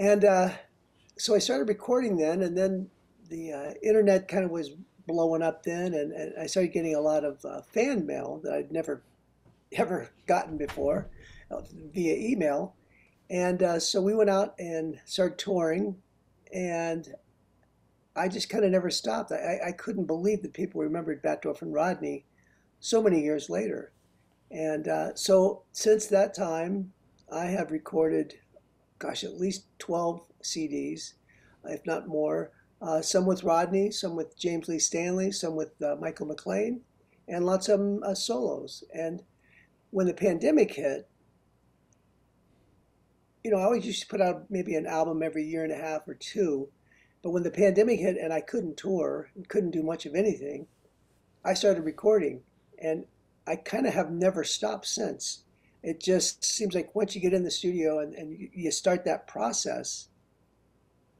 And so I started recording then, and then the internet kind of was blowing up then, and I started getting a lot of fan mail that I'd never ever gotten before via email. And so we went out and started touring, and I just kind of never stopped. I couldn't believe that people remembered Batdorf and Rodney so many years later. And so since that time, I have recorded, gosh, at least 12 CDs, if not more. Some with Rodney, some with James Lee Stanley, some with Michael McLean, and lots of them solos. And when the pandemic hit, I always used to put out maybe an album every year and a half or two. But when the pandemic hit and I couldn't tour and couldn't do much of anything, I started recording. And I kind of have never stopped since. It just seems like once you get in the studio and you start that process,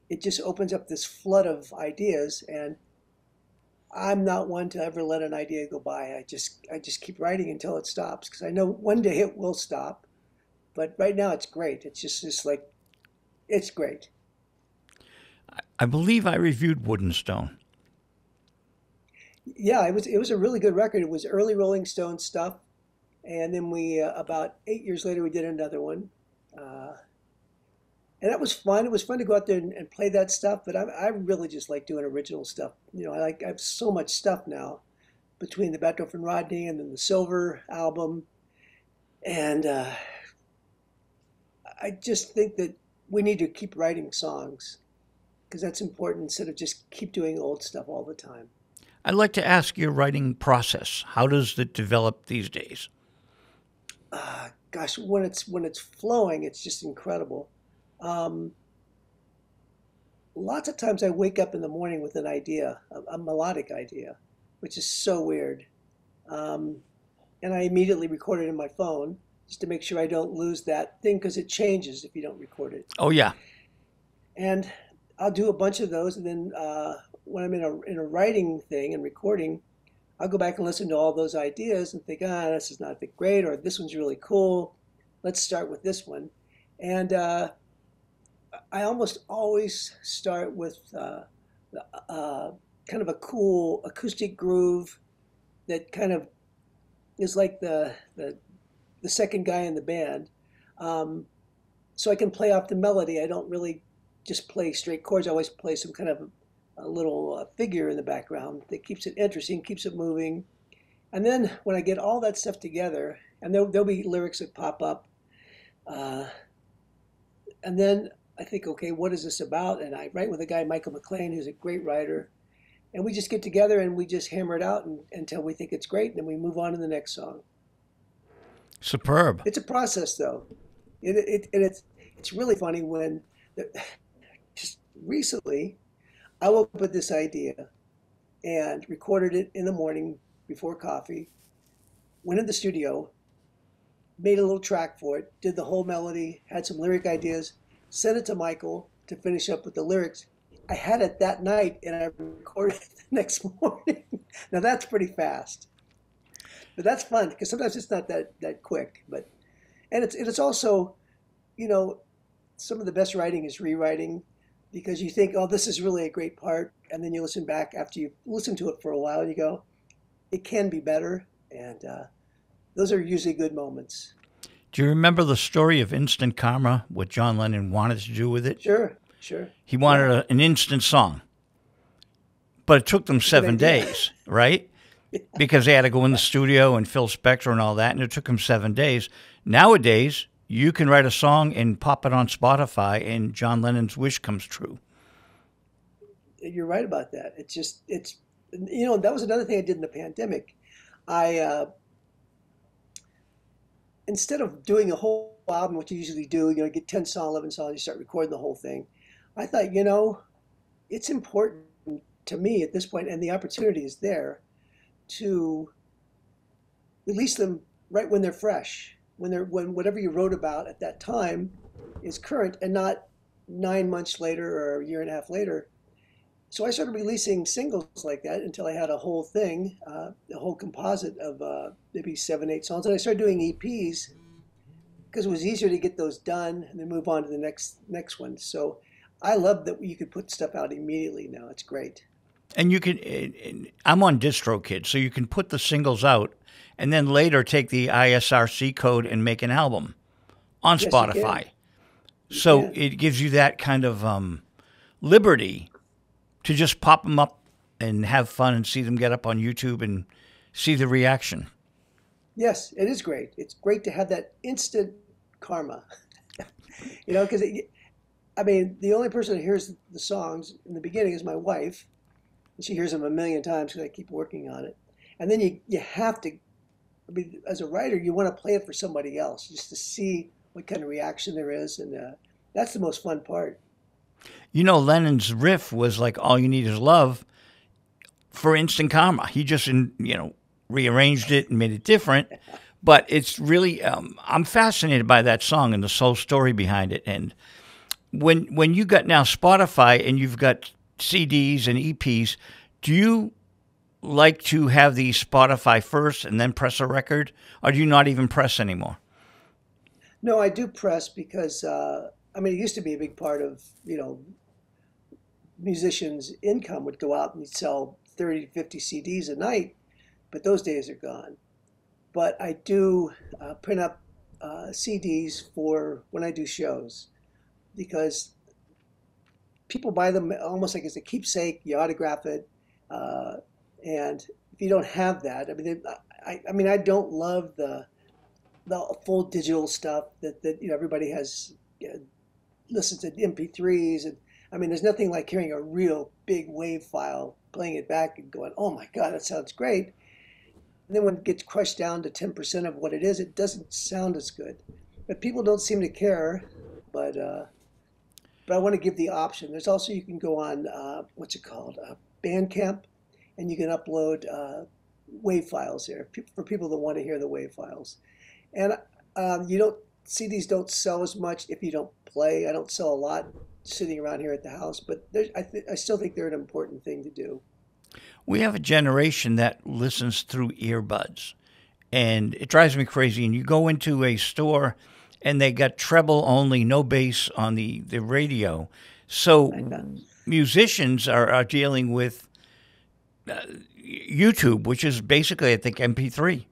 it just opens up this flood of ideas. And I'm not one to ever let an idea go by. I just keep writing until it stops, because I know one day it will stop. But right now it's great. It's just like, it's great. I believe I reviewed Wooden Stone. Yeah, it was a really good record. It was early Rolling Stone stuff, and then we about 8 years later we did another one, uh, and that was fun. It was fun to go out there and play that stuff. But I really just like doing original stuff. I have so much stuff now between the Batdorf and Rodney and then the Silver album, and I just think that we need to keep writing songs because that's important instead of just keep doing old stuff all the time. I'd like to ask your writing process. How does it develop these days? Gosh, when it's flowing, it's just incredible. Um, Lots of times I wake up in the morning with an idea, a melodic idea, which is so weird. Um, and I immediately record it in my phone just to make sure I don't lose that thing because it changes if you don't record it. Oh, yeah. And I'll do a bunch of those, and then when I'm in a writing thing and recording, I'll go back and listen to all those ideas and think, this is not that great, or this one's really cool. Let's start with this one. And I almost always start with kind of a cool acoustic groove that kind of is like the second guy in the band. Um, so I can play off the melody. I don't really just play straight chords. I always play some kind of a little figure in the background that keeps it interesting, keeps it moving. And then when I get all that stuff together, and there'll be lyrics that pop up, uh, and then I think, okay, what is this about? And I write with a guy, Michael McLean, who's a great writer, and we just get together and we just hammer it out until we think it's great, and then we move on to the next song. Superb. It's a process, though. And it's really funny when just recently I woke up with this idea and recorded it in the morning before coffee. Went in the studio, made a little track for it, did the whole melody, had some lyric ideas, sent it to Michael to finish up with the lyrics. I had it that night and I recorded it the next morning. Now that's pretty fast, but that's fun because sometimes it's not that quick. But and it's also, you know, some of the best writing is rewriting because you think, oh, this is really a great part, and then you listen back after you listen to it for a while and you go, it can be better, and those are usually good moments. Do you remember the story of instant karma, what John Lennon wanted to do with it? Sure, sure. He Yeah, wanted an instant song, but it took them good seven idea. days, right? Because they had to go in the studio and Phil Spector and all that, and it took them 7 days. Nowadays, you can write a song and pop it on Spotify, and John Lennon's wish comes true. You're right about that. That was another thing I did in the pandemic. I Instead of doing a whole album, which you usually do, get 10 songs, 11 songs, you start recording the whole thing. I thought, it's important to me at this point, and the opportunity is there to release them right when they're fresh, when whatever you wrote about at that time is current and not 9 months later or a year and a half later. So I started releasing singles like that until I had a whole thing, a whole composite of maybe 7, 8 songs. And I started doing EPs. because it was easier to get those done and then move on to the next one. So I love that you could put stuff out immediately now. It's great. And you can, I'm on DistroKid, so you can put the singles out and then later take the ISRC code and make an album on Yes, you can. Spotify. You So can. it gives you that kind of liberty to just pop them up and have fun and see them get up on YouTube and see the reaction. Yes, it is great. It's great to have that instant karma, you know, because I mean, the only person that hears the songs in the beginning is my wife, and she hears them a million times because I keep working on it. And then you have to, I mean, as a writer, you want to play it for somebody else just to see what kind of reaction there is, and that's the most fun part. You know, Lennon's riff was like "All You Need Is Love" for instant karma. He just, rearranged it and made it different. But it's really, I'm fascinated by that song and the soul story behind it. And when you got now Spotify and you've got CDs and EPs, do you like to have the Spotify first and then press a record, or do you not even press anymore? No, I do press because I mean, it used to be a big part of musicians' income would go out and sell 30 to 50 CDs a night, but those days are gone. But I do print up CDs for when I do shows because people buy them almost like as a keepsake. You autograph it, and if you don't have that, I mean, I mean, I don't love the full digital stuff that everybody has. Listens to MP3s, and I mean, there's nothing like hearing a real big wave file, playing it back, and going, "Oh my God, that sounds great." And then when it gets crushed down to 10% of what it is, it doesn't sound as good. But people don't seem to care. But I want to give the option. There's also you can go on what's it called, Bandcamp, and you can upload wave files there for people that want to hear the wave files. And you don't CDs don't sell as much if you don't play. I don't sell a lot sitting around here at the house, but I still think they're an important thing to do. We have a generation that listens through earbuds, and it drives me crazy. And you go into a store, and they got treble only, no bass on the radio. So musicians are dealing with YouTube, which is basically, I think, MP3.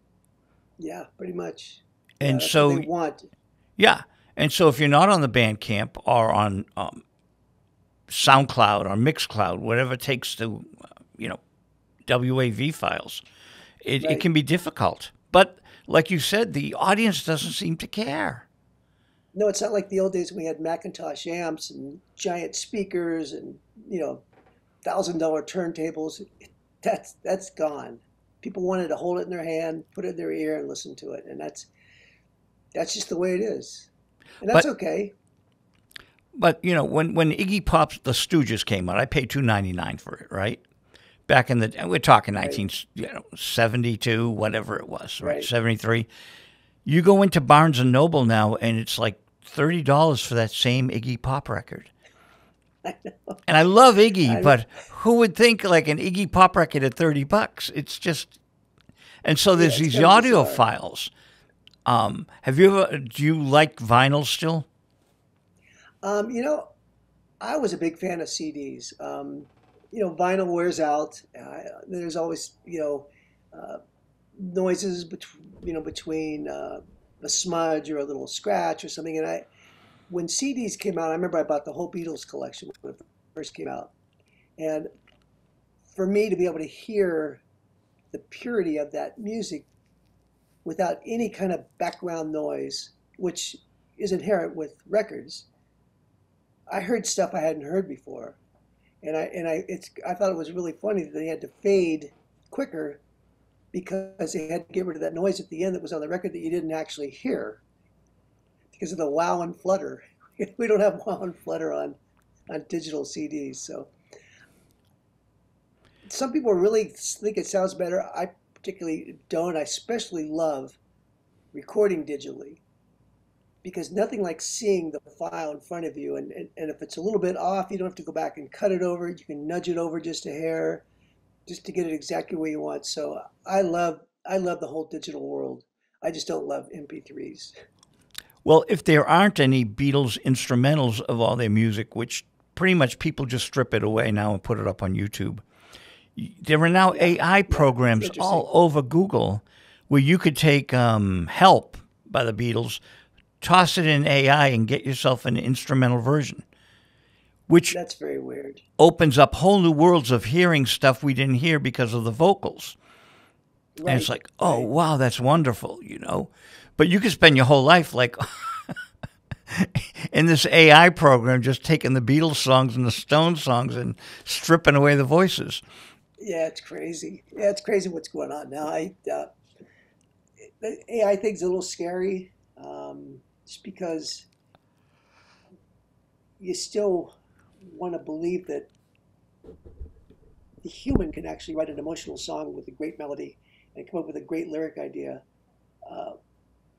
Yeah, pretty much. Yeah, And that's so, what they want. yeah. And so if you're not on the Bandcamp or on SoundCloud or Mixcloud, whatever it takes to, WAV files, it Right. can be difficult. But like you said, the audience doesn't seem to care. No, it's not like the old days when we had Macintosh amps and giant speakers and $1,000 turntables. That's gone. People wanted to hold it in their hand, put it in their ear, and listen to it, and that's just the way it is, and that's But okay. when Iggy Pop's The Stooges came out, I paid $2.99 for it, right? Back in we're talking Right, 1972, whatever it was, right? right. 73. You go into Barnes and Noble now, and it's like $30 for that same Iggy Pop record. And I love Iggy, I but who would think like an Iggy Pop record at $30? It's just, and so Yeah, there's it's these kind of audio bizarre. files. Do you like vinyl still? Um, you know, I was a big fan of CDs. Vinyl wears out. There's always uh, noises between a smudge or a little scratch or something. And when CDs came out, I remember I bought the whole Beatles collection when it first came out. And for me to be able to hear the purity of that music without any kind of background noise, which is inherent with records, I heard stuff I hadn't heard before. I thought it was really funny that they had to fade quicker because they had to get rid of that noise at the end that was on the record that you didn't actually hear because of the wow and flutter. We don't have wow and flutter on digital CDs. So some people really think it sounds better. I particularly don't. I especially love recording digitally because nothing like seeing the file in front of you. And if it's a little bit off, you don't have to go back and cut it over. You can nudge it over just a hair just to get it exactly where you want. So I love the whole digital world. I just don't love MP3s. Well, if there aren't any Beatles instrumentals of all their music, which pretty much people just strip it away now and put it up on YouTube, there are now Yeah, AI yeah, it's programs interesting. all over Google where you could take Help by the Beatles, toss it in AI, and get yourself an instrumental version, which That's very weird. opens up whole new worlds of hearing stuff we didn't hear because of the vocals. And it's Right, like, oh, right. wow, that's wonderful, you know? But you could spend your whole life like in this AI program just taking the Beatles songs and the Stones songs and stripping away the voices. Yeah, it's crazy. Yeah, it's crazy what's going on now. The AI thing's a little scary, just because you still want to believe that the human can actually write an emotional song with a great melody and come up with a great lyric idea, uh,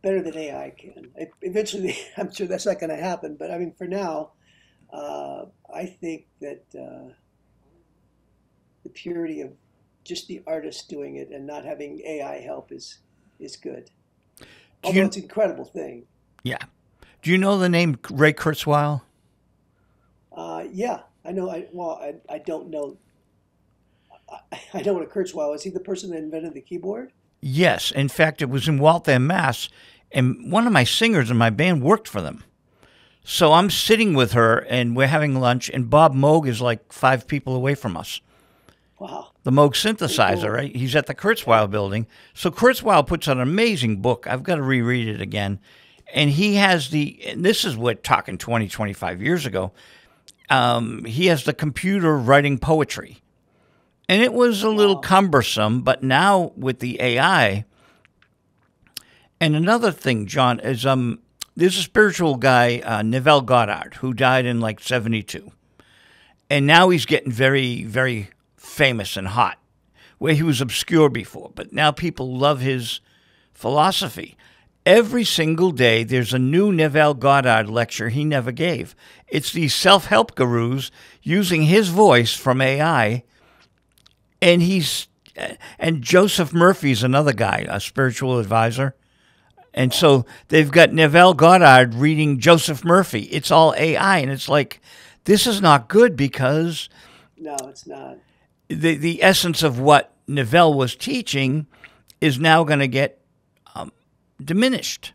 better than AI can. Eventually, I'm sure that's not going to happen. But I mean, for now, I think that the purity of just the artist doing it and not having AI help is good. Do Although you, it's an incredible thing. yeah. Do you know the name Ray Kurzweil? Yeah, I know. I don't know. I know what a Kurzweil is. He the person that invented the keyboard? Yes. In fact, it was in Waltham, Mass. And one of my singers in my band worked for them. So I'm sitting with her and we're having lunch, and Bob Moog is like 5 people away from us. Wow, The Moog pretty synthesizer, cool. right? He's at the Yeah. Kurzweil building. So Kurzweil puts out an amazing book. I've got to reread it again. And he has and this is what talking 20, 25 years ago, he has the computer writing poetry. And it was a little Wow. cumbersome, but now with the AI, and another thing, John, is there's a spiritual guy, Neville Goddard, who died in like 72. And now he's getting very, very famous and hot, where he was obscure before. But now people love his philosophy. Every single day, there's a new Neville Goddard lecture he never gave. It's these self help gurus using his voice from AI, and and Joseph Murphy's another guy, a spiritual advisor. And so they've got Neville Goddard reading Joseph Murphy. It's all AI, and it's like this is not good because No, it's not. the essence of what Neville was teaching is now going to get diminished,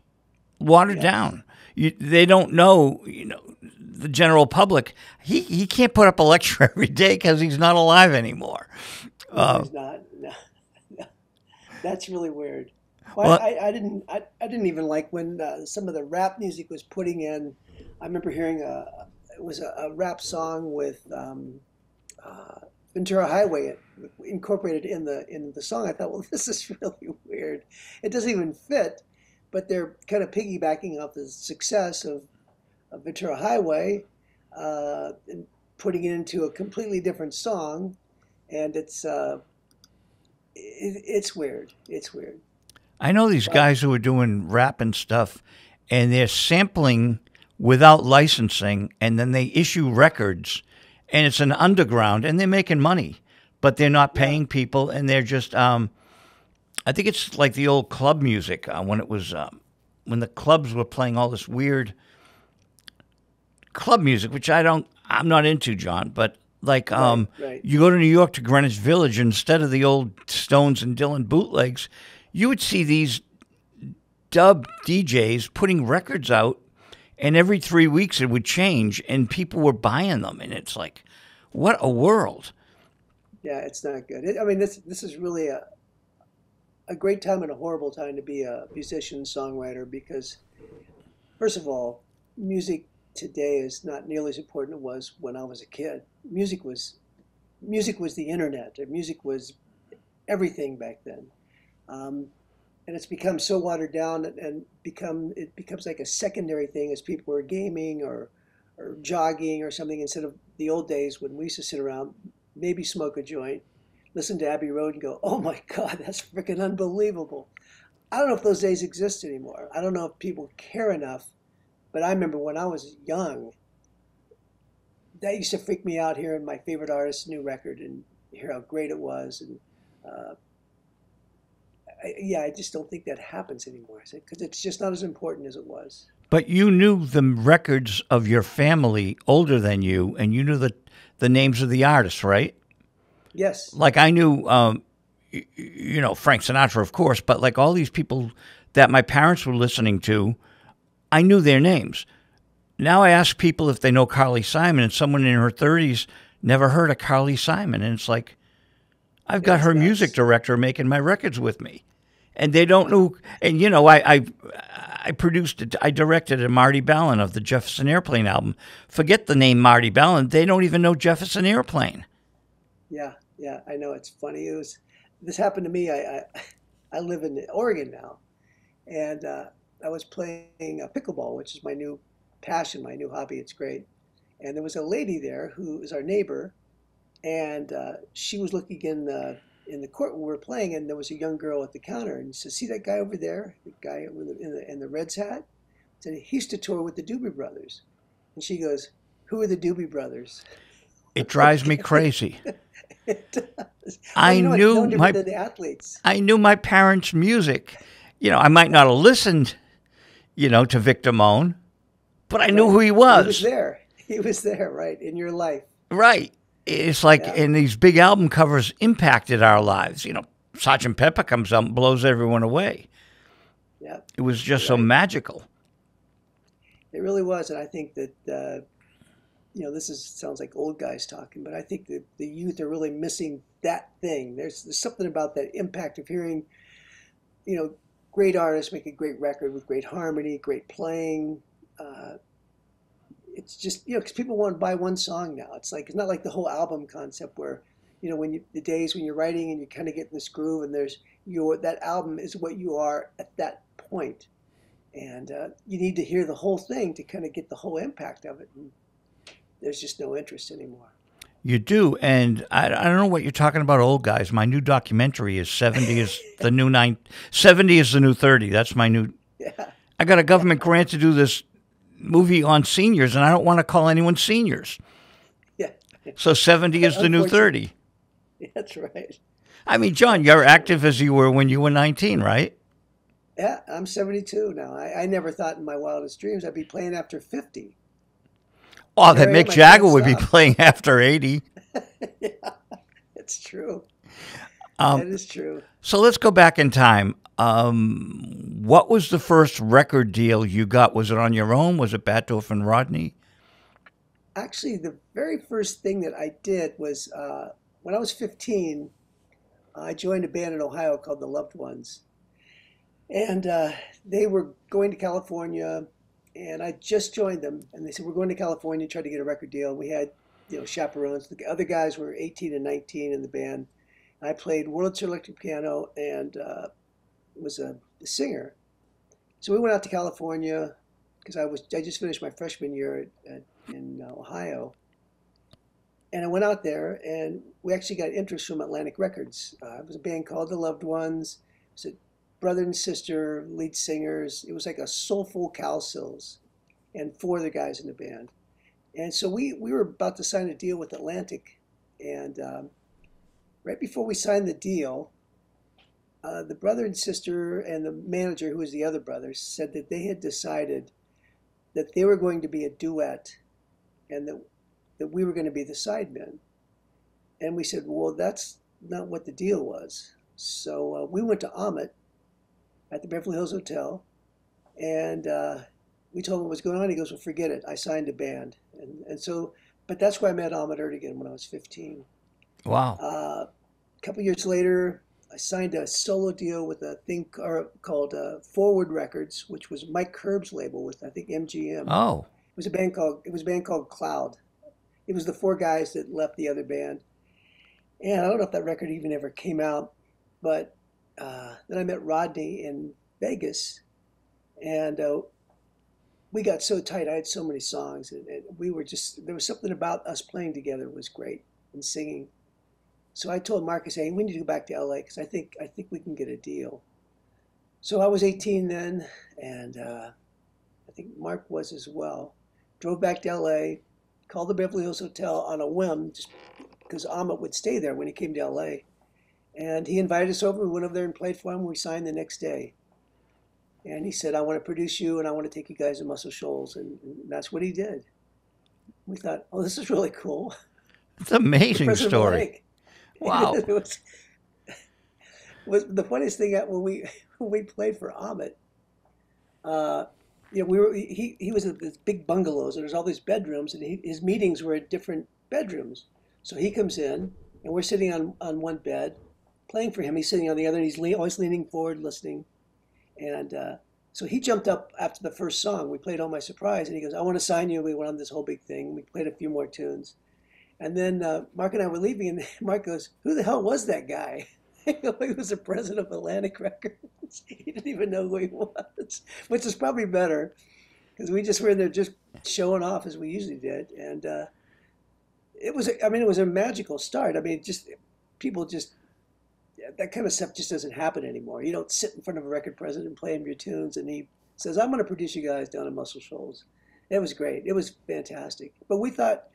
watered Yes. down. They don't know, the general public. He can't put up a lecture every day because he's not alive anymore. No, he's not. No, no. That's really weird. Well, Well, I didn't even like when some of the rap music was putting in. I remember hearing it was a rap song with uh, Ventura Highway incorporated in the song. I thought, well, this is really weird. It doesn't even fit, but they're kind of piggybacking off the success of Ventura Highway and putting it into a completely different song, and it's weird. It's weird, I know these but guys who are doing rap and stuff, and they're sampling without licensing, and then they issue records, and it's an underground, and they're making money, but they're not yeah, paying people, and they're just. I think it's like the old club music when it was when the clubs were playing all this weird club music, which I'm not into, John, but like right, right. you go to New York to Greenwich Village, instead of the old Stones and Dylan bootlegs, you would see these dub DJs putting records out, and every 3 weeks it would change, and people were buying them, and it's like, what a world! Yeah, it's not good. I mean, this is really a great time and a horrible time to be a musician songwriter because, first of all, music today is not nearly as important as it was when I was a kid. Music was the internet. Music was everything back then. Um, and it's become so watered down and it becomes like a secondary thing as people are gaming or jogging or something instead of the old days when we used to sit around, maybe smoke a joint, listen to Abbey Road and go, oh my God, that's freaking unbelievable. I don't know if those days exist anymore. I don't know if people care enough, but I remember when I was young, that used to freak me out hearing my favorite artist's new record and hear how great it was. And uh, yeah, I just don't think that happens anymore because it's just not as important as it was. But you knew the records of your family older than you, and you knew the names of the artists, right? Yes. Like I knew, Frank Sinatra, of course, but like all these people that my parents were listening to, I knew their names. Now I ask people if they know Carly Simon, and someone in her 30s never heard of Carly Simon. And it's like, I've got her music director making my records with me. And they don't know. And, I directed a Marty Balin of the Jefferson Airplane album. Forget the name Marty Balin. They don't even know Jefferson Airplane. Yeah, I know. It's funny. This happened to me. I live in Oregon now, and I was playing pickleball, which is my new passion, my new hobby. It's great. And there was a lady there who is our neighbor, and she was looking in the court when we were playing, and there was a young girl at the counter, and she said, "See that guy over there, the guy in the Reds hat?" I said, "He used to tour with the Doobie Brothers." And she goes, "Who are the Doobie Brothers?" It drives me crazy. It does. I Well, knew it's no different than the athletes. I knew my parents' music. I might not have listened, to Victor Moan, but I knew who he was. He was there. He was there, right, in your life. Right. It's like, and these big album covers impacted our lives. Sgt. Pepper comes out and blows everyone away. Yeah. It was just so magical. It really was, and I think that sounds like old guys talking, but I think that the youth are really missing that thing. There's something about that impact of hearing, great artists make a great record with great harmony, great playing. It's just, because people want to buy one song now. It's not like the whole album concept where, the days when you're writing and you kind of get in this groove and that album is what you are at that point. And you need to hear the whole thing to kind of get the whole impact of it. And there's just no interest anymore. You do, and I don't know what you're talking about, old guys. My new documentary is 70 is the new 70 is the new 30. That's my new. Yeah. I got a government grant to do this movie on seniors, and I don't want to call anyone seniors. Yeah. So 70 is the new 30. That's right. I mean, John, you're active as you were when you were 19, right? Yeah, I'm 72 now. I never thought in my wildest dreams I'd be playing after 50. Oh, that Mick Jagger would be playing after 80. Yeah, it's true. That is true. So let's go back in time. What was the first record deal you got? Was it on your own? Was it Batdorf and Rodney? Actually, the very first thing that I did was when I was 15, I joined a band in Ohio called the Loved Ones. And they were going to California, and I just joined them. And they said, "We're going to California, try to get a record deal." We had, chaperones. The other guys were 18 and 19 in the band. I played Wurlitzer electric piano and was a singer. So we went out to California because I just finished my freshman year in Ohio. And I went out there, and we actually got interest from Atlantic Records. It was a band called the Loved Ones. It was a brother and sister, lead singers. It was like a soulful Calcills and four other guys in the band. And so we were about to sign a deal with Atlantic. And right before we signed the deal, the brother and sister and the manager, who was the other brother, said that they had decided that they were going to be a duet and that we were going to be the sidemen. And we said, well, that's not what the deal was. So we went to Ahmet at the Beverly Hills Hotel, and we told him what was going on. He goes, "Well, forget it. I signed a band." And so, but that's where I met Ahmet Ertegun when I was 15. Wow. A couple years later, I signed a solo deal with a thing called Forward Records, which was Mike Curb's label with, I think, MGM. Oh. It was a band called Cloud. It was the four guys that left the other band. And I don't know if that record even ever came out, but then I met Rodney in Vegas, and we got so tight. I had so many songs, and we were there was something about us playing together was great and singing. So I told Marcus, "Hey, we need to go back to LA because I think we can get a deal." So I was 18 then, and I think Mark was as well. Drove back to LA, called the Beverly Hills Hotel on a whim, just because Ahmet would stay there when he came to LA. And he invited us over. We went over there and played for him. We signed the next day. And he said, I want to produce you and I want to take you guys to Muscle Shoals. And that's what he did. We thought, oh, this is really cool. It's an The amazing president of the story. lake. Wow. It was the funniest thing when we played for Amit. Uh, he was at this big bungalows and there's all these bedrooms and his meetings were at different bedrooms. So he comes in and we're sitting on one bed playing for him. He's sitting on the other and he's always leaning forward listening. And so he jumped up after the first song. We played "Oh My Surprise" and he goes, I want to sign you. We went on this whole big thing. We played a few more tunes. And then Mark and I were leaving and Mark goes, who the hell was that guy? He was the president of Atlantic Records. He didn't even know who he was, which is probably better because we just were in there just showing off as we usually did. And it was a magical start. I mean, just people just, that kind of stuff just doesn't happen anymore. You don't sit in front of a record president and play him your tunes and he says, I'm going to produce you guys down in Muscle Shoals. It was great. It was fantastic. But we thought,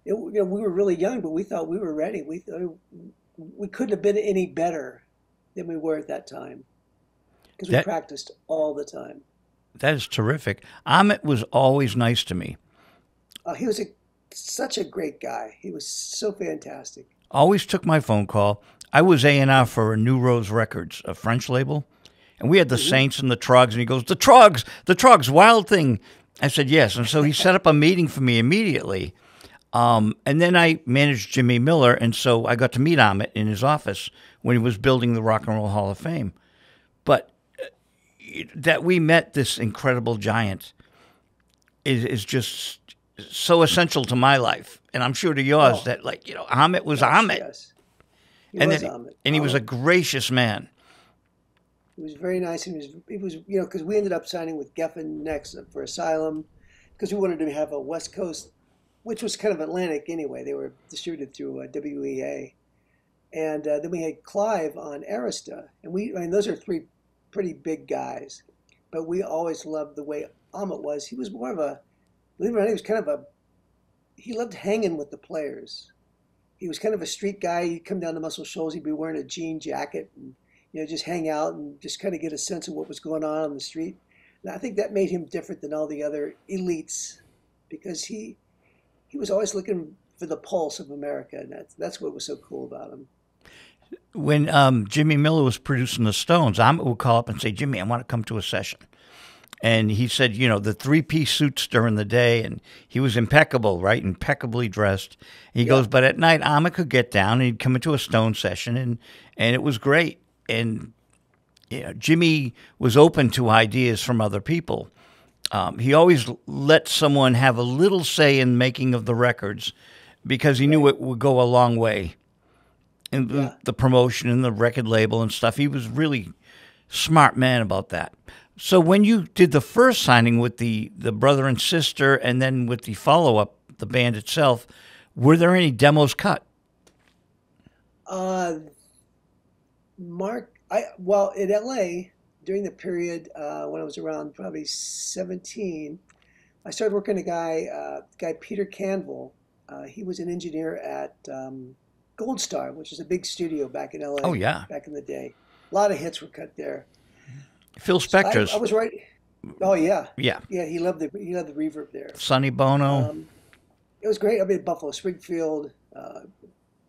we were really young, but we thought we were ready. We couldn't have been any better than we were at that time because we practiced all the time. That is terrific. Amit was always nice to me. He was such a great guy. He was so fantastic. Always took my phone call. I was A&R for New Rose Records, a French label, and we had the Saints and the Trugs, and he goes, the Trugs, Wild Thing. I said, yes. And so he set up a meeting for me immediately. And then I managed Jimmy Miller, and so I got to meet Amit in his office when he was building the Rock and Roll Hall of Fame. But that we met this incredible giant is just so essential to my life, and I'm sure to yours, that Amit was Amit. Yes. Amit. And he was a gracious man. He was very nice, and he was because we ended up signing with Geffen next for Asylum because we wanted to have a West Coast, which was kind of Atlantic anyway. They were distributed through WEA. And then we had Clive on Arista. And those are three pretty big guys. But we always loved the way Amit was. He was more of believe it or not, he was kind of he loved hanging with the players. He was kind of a street guy. He'd come down to Muscle Shoals. He'd be wearing a jean jacket and, just hang out and just kind of get a sense of what was going on the street. And I think that made him different than all the other elites because he was always looking for the pulse of America, and that's what was so cool about him. When Jimmy Miller was producing the Stones, Amit would call up and say, Jimmy, I want to come to a session. And he said, the three-piece suits during the day, and he was impeccable, right? Impeccably dressed. He goes, but at night, Amit could get down, and he'd come into a Stone session, and it was great. And Jimmy was open to ideas from other people. He always let someone have a little say in making of the records because he knew it would go a long way in the promotion and the record label and stuff. He was really smart man about that. So when you did the first signing with the brother and sister and then with the follow-up, the band itself, were there any demos cut? Mark, in LA, during the period when I was around probably 17, I started working with a guy Peter Canville. He was an engineer at Gold Star, which is a big studio back in LA. Oh, yeah. Back in the day. A lot of hits were cut there. Phil Spector's. So I was right. Oh, yeah. Yeah. Yeah, he loved the reverb there. Sonny Bono. It was great. I mean, Buffalo Springfield.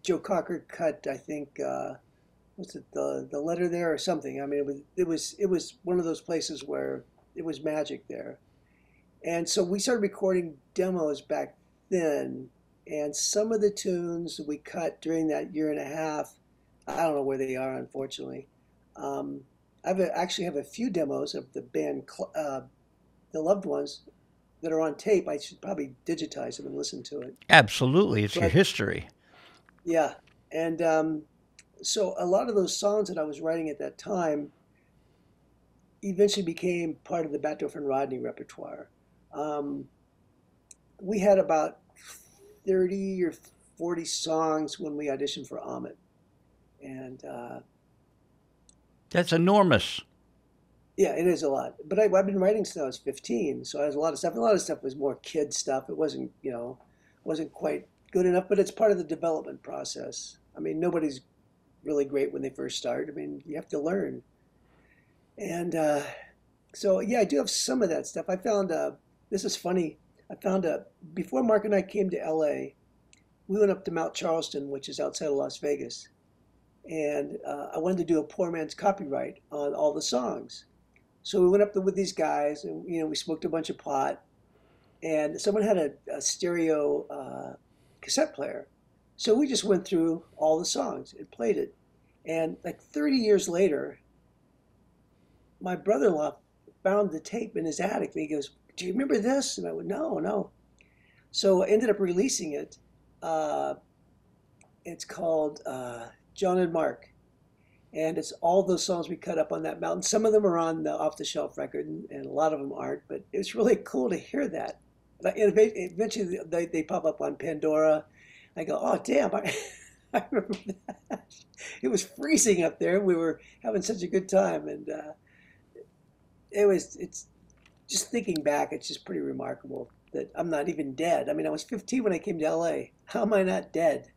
Joe Cocker cut, I think, what's it, the letter there or something. I mean, it was one of those places where it was magic there. And so we started recording demos back then, and some of the tunes we cut during that year and a half, I don't know where they are, unfortunately. I actually have a few demos of the band, The Loved Ones, that are on tape. I should probably digitize them and listen to it. Absolutely. It's your history. Yeah. And so a lot of those songs that I was writing at that time eventually became part of the Batdorf and Rodney repertoire. We had about 30 or 40 songs when we auditioned for Amit. And that's enormous. Yeah, it is a lot. But I've been writing since I was 15, so I had a lot of stuff. A lot of stuff was more kid stuff. It wasn't quite good enough, but it's part of the development process. I mean, nobody's really great when they first start. I mean, you have to learn. And So yeah, I do have some of that stuff. I found this is funny. I found before Mark and I came to LA, we went up to Mount Charleston, which is outside of Las Vegas, and I wanted to do a poor man's copyright on all the songs. So we went up there with these guys, and we smoked a bunch of pot, and someone had a stereo cassette player. So we just went through all the songs and played it. And like 30 years later, my brother-in-law found the tape in his attic, and he goes, "Do you remember this?" And I went, "No, no." So I ended up releasing it. Uh, it's called John and Mark, and it's all those songs we cut up on that mountain. Some of them are on the off-the-shelf record, and a lot of them aren't. But it's really cool to hear that. And eventually, they pop up on Pandora. I go, "Oh, damn!" I remember that. It was freezing up there. We were having such a good time, and it's just thinking back. It's just pretty remarkable that I'm not even dead. I mean, I was 15 when I came to LA. How am I not dead?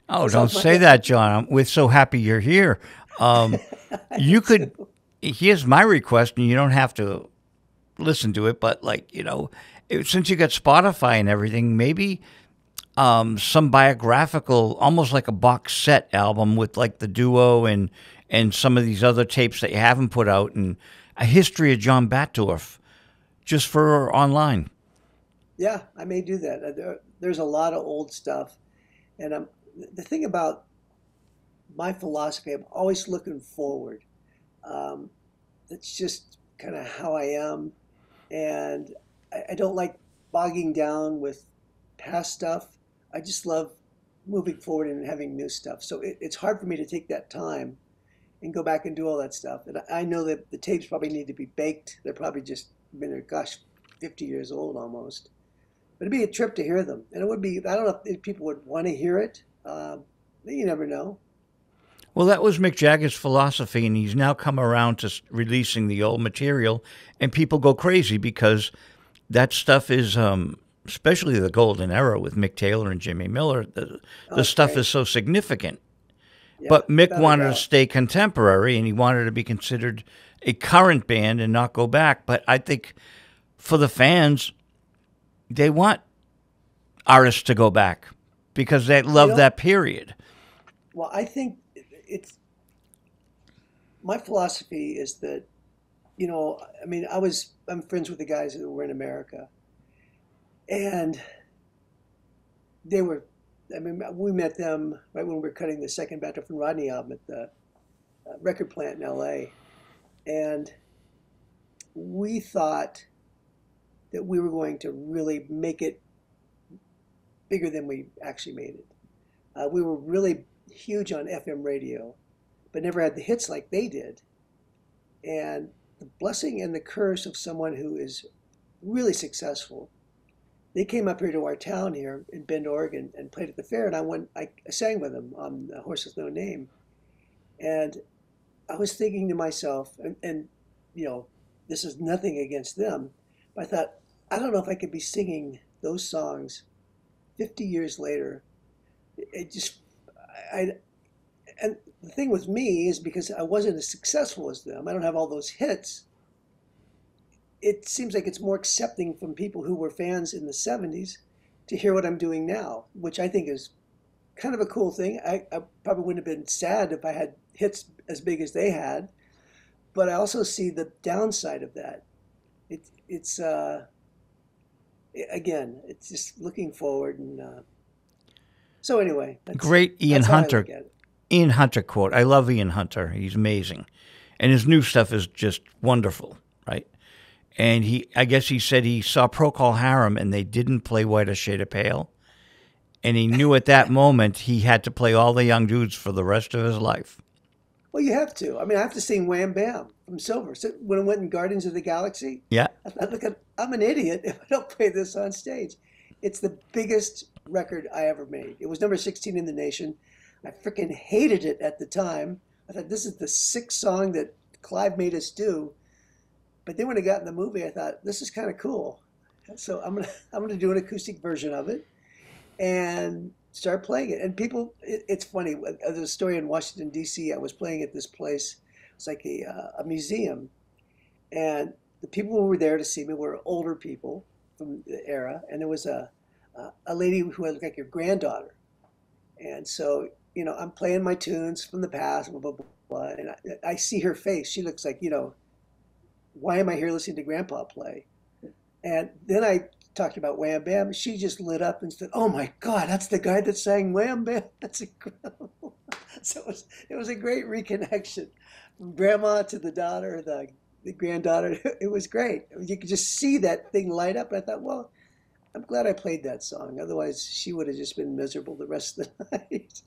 Oh, don't say that, John. We're so happy you're here. You could. Here's my request, and you don't have to listen to it, but since you got Spotify and everything, maybe some biographical, almost like a box set album with like the duo and some of these other tapes that you haven't put out, and a history of John Batdorf, just for online. Yeah, I may do that. There's a lot of old stuff, and the thing about my philosophy, I'm always looking forward. That's just kind of how I am, and I don't like bogging down with past stuff. I just love moving forward and having new stuff. So it's hard for me to take that time and go back and do all that stuff. And I know that the tapes probably need to be baked. They're probably just been, gosh, 50 years old almost. But it'd be a trip to hear them. And it would be, I don't know if people would want to hear it. You never know. Well, that was Mick Jagger's philosophy, and he's now come around to releasing the old material, and people go crazy because that stuff is, especially the golden era with Mick Taylor and Jimmy Miller, the stuff great. is so significant. Yeah, But Mick without a wanted to doubt. stay contemporary, and he wanted to be considered a current band and not go back. But I think for the fans, they want artists to go back because they love that period. Well, I think it's my philosophy is that, I mean, I'm friends with the guys that were in America, and they were, I mean, we met them right when we were cutting the second Batdorf and Rodney album at the record plant in LA. And we thought that we were going to really make it bigger than we actually made it. We were really huge on FM radio, but never had the hits like they did. And the blessing and the curse of someone who is really successful, they came up here to our town here in Bend, Oregon, and played at the fair. And I sang with them on Horse with No Name. And I was thinking to myself, and this is nothing against them, but I thought, I don't know if I could be singing those songs 50 years later. It just, and the thing with me is because I wasn't as successful as them, I don't have all those hits. It seems like it's more accepting from people who were fans in the 70s to hear what I'm doing now, which I think is kind of a cool thing. I probably wouldn't have been sad if I had hits as big as they had, but I also see the downside of that. It's again, it's just looking forward, and so anyway, Great that's how I look at it. Ian Hunter quote. I love Ian Hunter. He's amazing, and his new stuff is just wonderful, right? And I guess he said he saw Procol Harum and they didn't play Whiter Shade of Pale, and he knew at that moment he had to play all the young dudes for the rest of his life. Well, you have to. I mean, I have to sing Wham Bam from Silver. So when I went in Guardians of the Galaxy, Yeah. I thought, look, I'm an idiot if I don't play this on stage. It's the biggest record I ever made. It was number 16 in the nation. I freaking hated it at the time. I thought, this is the sixth song that Clive made us do. But then when I got in the movie, I thought, this is kind of cool. So I'm gonna do an acoustic version of it and start playing it. And people, it's funny. There's a story in Washington, D.C. I was playing at this place. It's like a museum. And the people who were there to see me were older people from the era, and there was a lady who looked like your granddaughter. And so, I'm playing my tunes from the past, blah, blah, blah, blah, and I see her face. She looks like, why am I here listening to Grandpa play? And then I talked about Wham Bam. She just lit up and said, "Oh my God, that's the guy that sang Wham Bam. That's incredible." So it was a great reconnection from grandma to the daughter, the granddaughter. It was great. You could just see that thing light up. And I thought, well, I'm glad I played that song. Otherwise, she would have just been miserable the rest of the night.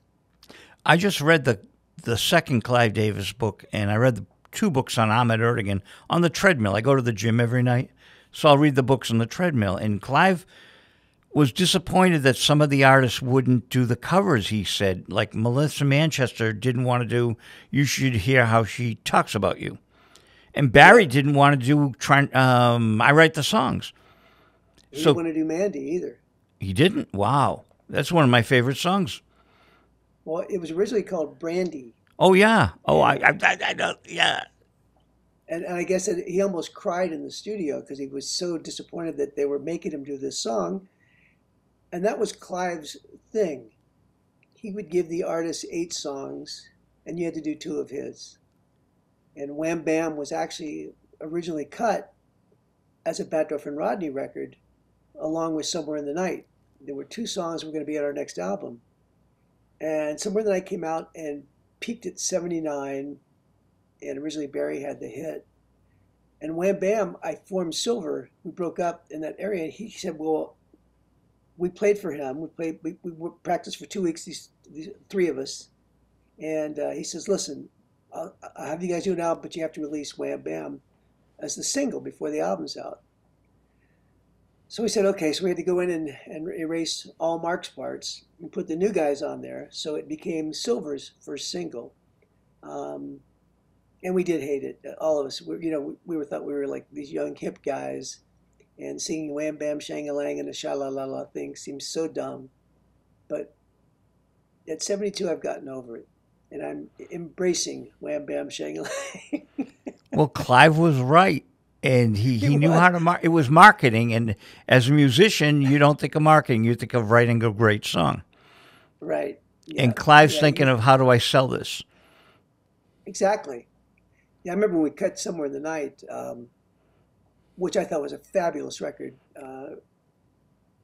I just read the second Clive Davis book, and I read the two books on Ahmet Ertegun on the treadmill. I go to the gym every night, so I'll read the books on the treadmill. And Clive was disappointed that some of the artists wouldn't do the covers, he said. Like Melissa Manchester didn't want to do You Should Hear How She Talks About You. And Barry didn't want to do I Write the Songs. He didn't want to do Mandy either. He didn't? Wow. That's one of my favorite songs. Well, it was originally called Brandy. Oh, yeah. Oh, I know. Yeah. And I guess he almost cried in the studio because he was so disappointed that they were making him do this song. And that was Clive's thing. He would give the artist 8 songs, and you had to do 2 of his. And Wham Bam was actually originally cut as a Batdorf and Rodney record, along with Somewhere in the Night. There were 2 songs that were going to be on our next album. And Somewhere in the Night came out and peaked at 79, and originally Barry had the hit. And Wham Bam, I formed Silver. We broke up in that area, and he said, well, we played for him. We practiced for 2 weeks, these 3 of us. And he says, listen, I'll have you guys do an album, but you have to release Wham Bam as the single before the album's out. So we said, okay, so we had to go in and erase all Mark's parts and put the new guys on there. So it became Silver's first single. And we did hate it. All of us, thought we were like these young hip guys, and singing Wham Bam Shang-a-Lang and the sha-la-la-la thing seems so dumb. But at 72, I've gotten over it. And I'm embracing Wham Bam Shang-a-Lang. Well, Clive was right. And he knew how to it was marketing. And as a musician, you don't think of marketing. You think of writing a great song. Right. Yeah. And Clive's thinking of, how do I sell this? Exactly. Yeah, I remember when we cut Somewhere in the Night, which I thought was a fabulous record.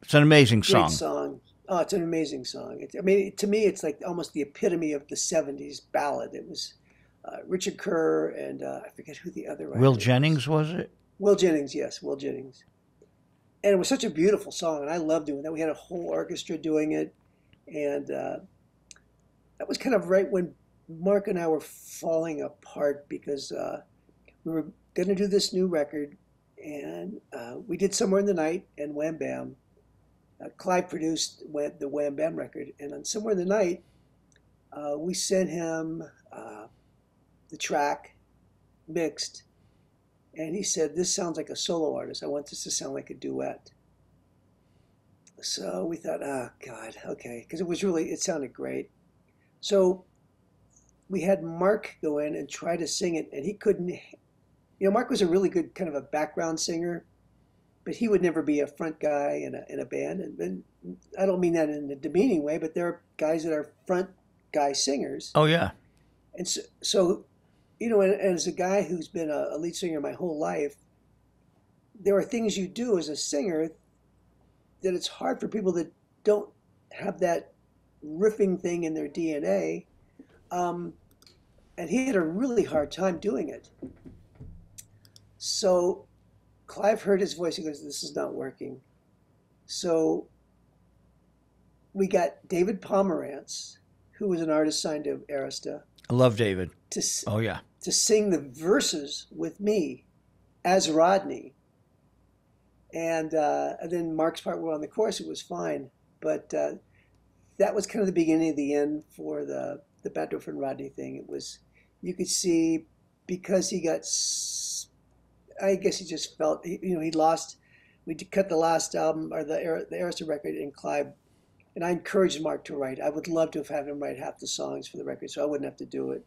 It's an amazing Great song. Oh, it's an amazing song. To me, it's like almost the epitome of the 70s ballad. It was Richard Kerr and I forget who the other writer Will Jennings, was it? Will Jennings, yes, Will Jennings. And it was such a beautiful song, and I loved doing that. We had a whole orchestra doing it, and that was kind of right when Mark and I were falling apart because we were going to do this new record, and we did Somewhere in the Night and Wham Bam. Clive produced the Wham Bam record, and on Somewhere in the Night, we sent him the track mixed, and he said, this sounds like a solo artist. I want this to sound like a duet. So we thought, oh, God, okay, because it sounded great. So we had Mark go in and try to sing it, and he couldn't. Mark was a really good kind of a background singer, but he would never be a front guy in a band. And I don't mean that in a demeaning way, but there are guys that are front guy singers. Oh, yeah. And so and as a guy who's been a lead singer my whole life, there are things you do as a singer that it's hard for people that don't have that riffing thing in their DNA. And he had a really hard time doing it. So Clive heard his voice. He goes, this is not working. So we got David Pomerantz, who was an artist signed to Arista. I love David. Oh, yeah. To sing the verses with me as Rodney. And then Mark's part were on the chorus. It was fine. But that was kind of the beginning of the end for the Batdorf and Rodney thing. It was, you could see, because he got, I guess he just felt, he lost. We cut the last album, or the Arista record, and Clive, and I encouraged Mark to write. I would love to have had him write half the songs for the record, so I wouldn't have to do it.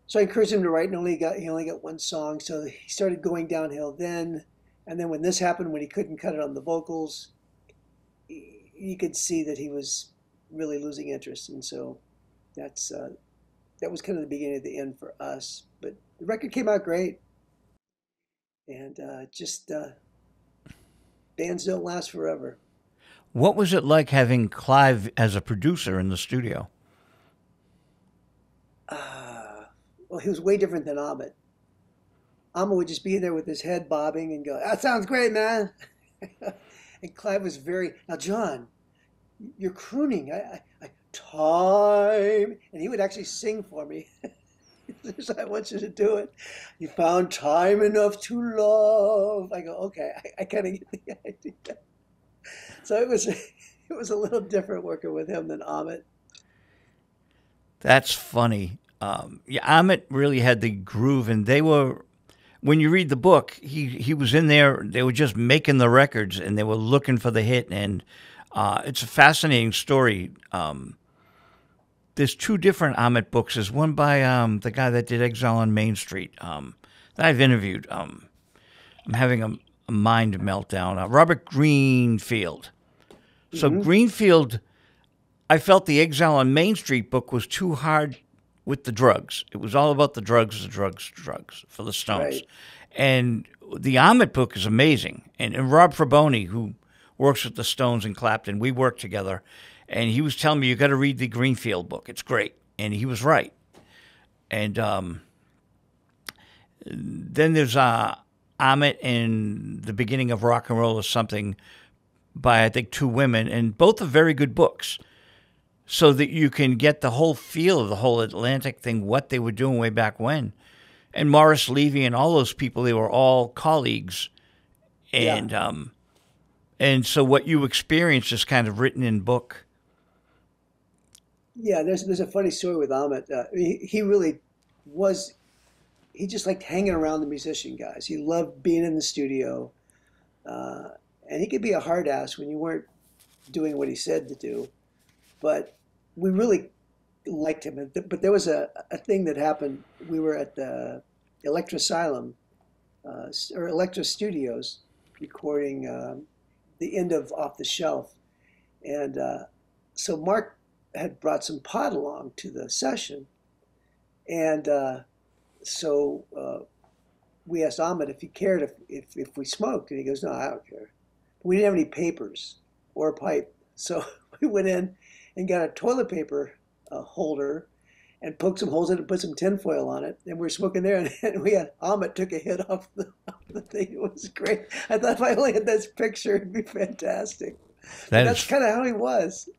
So I encouraged him to write, and he only got one song, so he started going downhill then. And then when this happened, when he couldn't cut it on the vocals, you could see that he was really losing interest, and so that's that was kind of the beginning of the end for us. But the record came out great, and just bands don't last forever. What was it like having Clive as a producer in the studio? Uh, well, he was way different than Ahmet. Ahmet would just be there with his head bobbing and go, "That sounds great, man." And Clive was very, "Now, John, you're crooning. Time," and he would actually sing for me. I want you to do it. "You found time enough to love." I go, okay, I kind of get the idea. So it was a little different working with him than Amit. That's funny. Yeah, Amit really had the groove, and they were. When you read the book, he was in there. They were just making the records, and they were looking for the hit. And it's a fascinating story. There's two different Amit books. There's one by the guy that did Exile on Main Street that I've interviewed. I'm having a mind meltdown. Robert Greenfield. So Mm-hmm. Greenfield, I felt the Exile on Main Street book was too hard with the drugs. It was all about the drugs, the drugs, drugs for the Stones. Right. And the Ahmet book is amazing. And Rob Fraboni, who works with the Stones and Clapton, we worked together. And he was telling me, you got to read the Greenfield book. It's great. And he was right. And then there's Ahmet and the Beginning of Rock and Roll or something by, I think, two women. And both are very good books. So that you can get the whole feel of the whole Atlantic thing, what they were doing way back when. And Morris Levy and all those people, they were all colleagues. Yeah. And so what you experienced is kind of written in book. Yeah. There's a funny story with Amit. He really was. He just liked hanging around the musician guys. He loved being in the studio, and he could be a hard ass when you weren't doing what he said to do. But we really liked him. But there was a thing that happened. We were at the Electra Asylum or Electra Studios recording the end of Off the Shelf. And so Mark had brought some pot along to the session. And so we asked Ahmet if he cared if we smoked. And he goes, "No, I don't care." But we didn't have any papers or a pipe. So we went in and got a toilet paper holder and poked some holes in it and put some tinfoil on it. And we were smoking there, and we had Ahmet took a hit off the thing. It was great. I thought if I only had this picture, it'd be fantastic. But That that's is kind of how he was.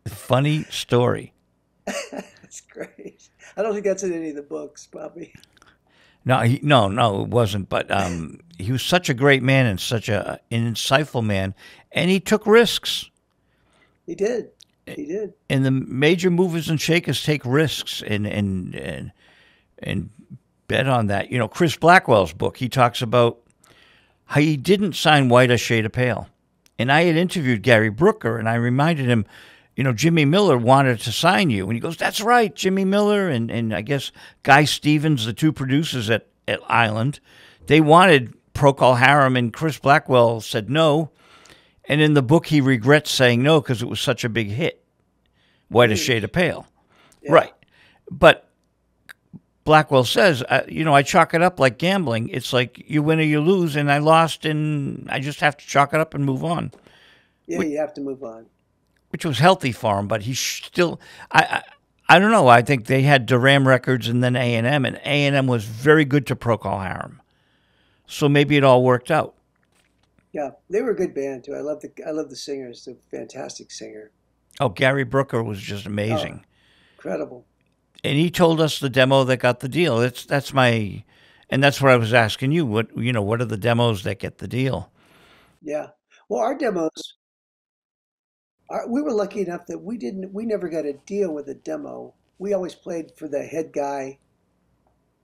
a funny story. That's great. I don't think that's in any of the books, probably. No, no, it wasn't. But he was such a great man and such an insightful man, and he took risks. He did. He did. And the major movers and shakers take risks and bet on that. You know, Chris Blackwell's book, he talks about how he didn't sign White or Shade of Pale. And I had interviewed Gary Brooker, and I reminded him, you know, Jimmy Miller wanted to sign you. And he goes, "That's right, Jimmy Miller and I guess Guy Stevens, the two producers at Island, they wanted Procol Harum, and Chris Blackwell said no. And in the book, he regrets saying no because it was such a big hit, White a Shade of Pale." Yeah. Right. But Blackwell says, you know, I chalk it up like gambling. It's like you win or you lose, and I lost, and I just have to chalk it up and move on, Yeah, you have to move on. which was healthy for him. But he still, I don't know. I think they had Duran Records and then A&M, and A&M was very good to Procol Harum. So maybe it all worked out. Yeah, they were a good band too. I love the singer. He's a fantastic singer. Oh, Gary Brooker was just Oh, amazing. incredible. And he told us the demo that got the deal. That's what I was asking you. What are the demos that get the deal? Yeah. Well, our demos, we were lucky enough that we never got a deal with a demo. We always played for the head guy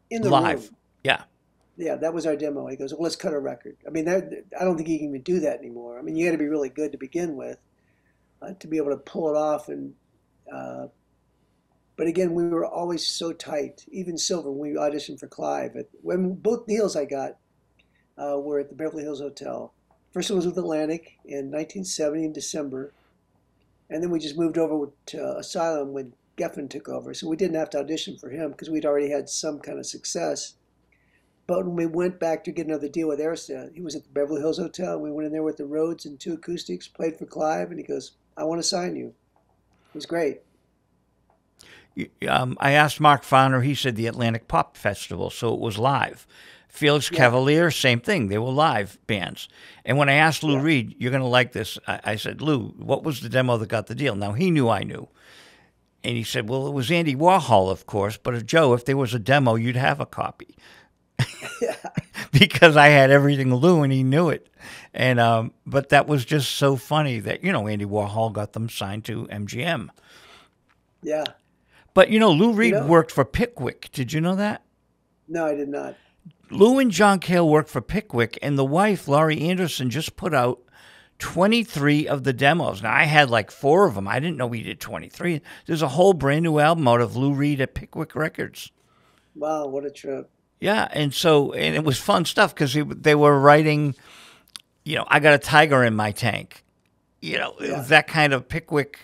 in the Live. room. Yeah. Yeah, that was our demo. He goes, "Well, let's cut a record." I mean, I don't think you can even do that anymore. I mean, you got to be really good to begin with to be able to pull it off. And but But again, we were always so tight. Even Silver, when we auditioned for Clive, when both deals I got were at the Beverly Hills Hotel. First one was with Atlantic in 1970 in December, and then we just moved over to Asylum when Geffen took over. So we didn't have to audition for him because we'd already had some kind of success. But when we went back to get another deal with Arista, he was at the Beverly Hills Hotel. We went in there with the Rhodes and 2 acoustics, played for Clive, and he goes, "I want to sign you." It was great. I asked Mark Fowler. He said the Atlantic Pop Festival, so it was live. Felix Cavalier, same thing. They were live bands. And when I asked Lou Reed, "You're going to like this," I said, "Lou, what was the demo that got the deal?" Now, he knew I knew. And he said, "Well, it was Andy Warhol, of course, but Joe, if there was a demo, you'd have a copy." Because I had everything Lou, and he knew it. And but that was just so funny that, Andy Warhol got them signed to MGM. Yeah. But, Lou Reed worked for Pickwick. Did you know that? No, I did not. Lou and John Cale worked for Pickwick, and the wife, Laurie Anderson, just put out 23 of the demos. Now, I had like 4 of them. I didn't know we did 23. There's a whole brand new album out of Lou Reed at Pickwick Records. Wow, what a trip. Yeah, and it was fun stuff because they were writing, "I got a tiger in my tank." It was that kind of Pickwick.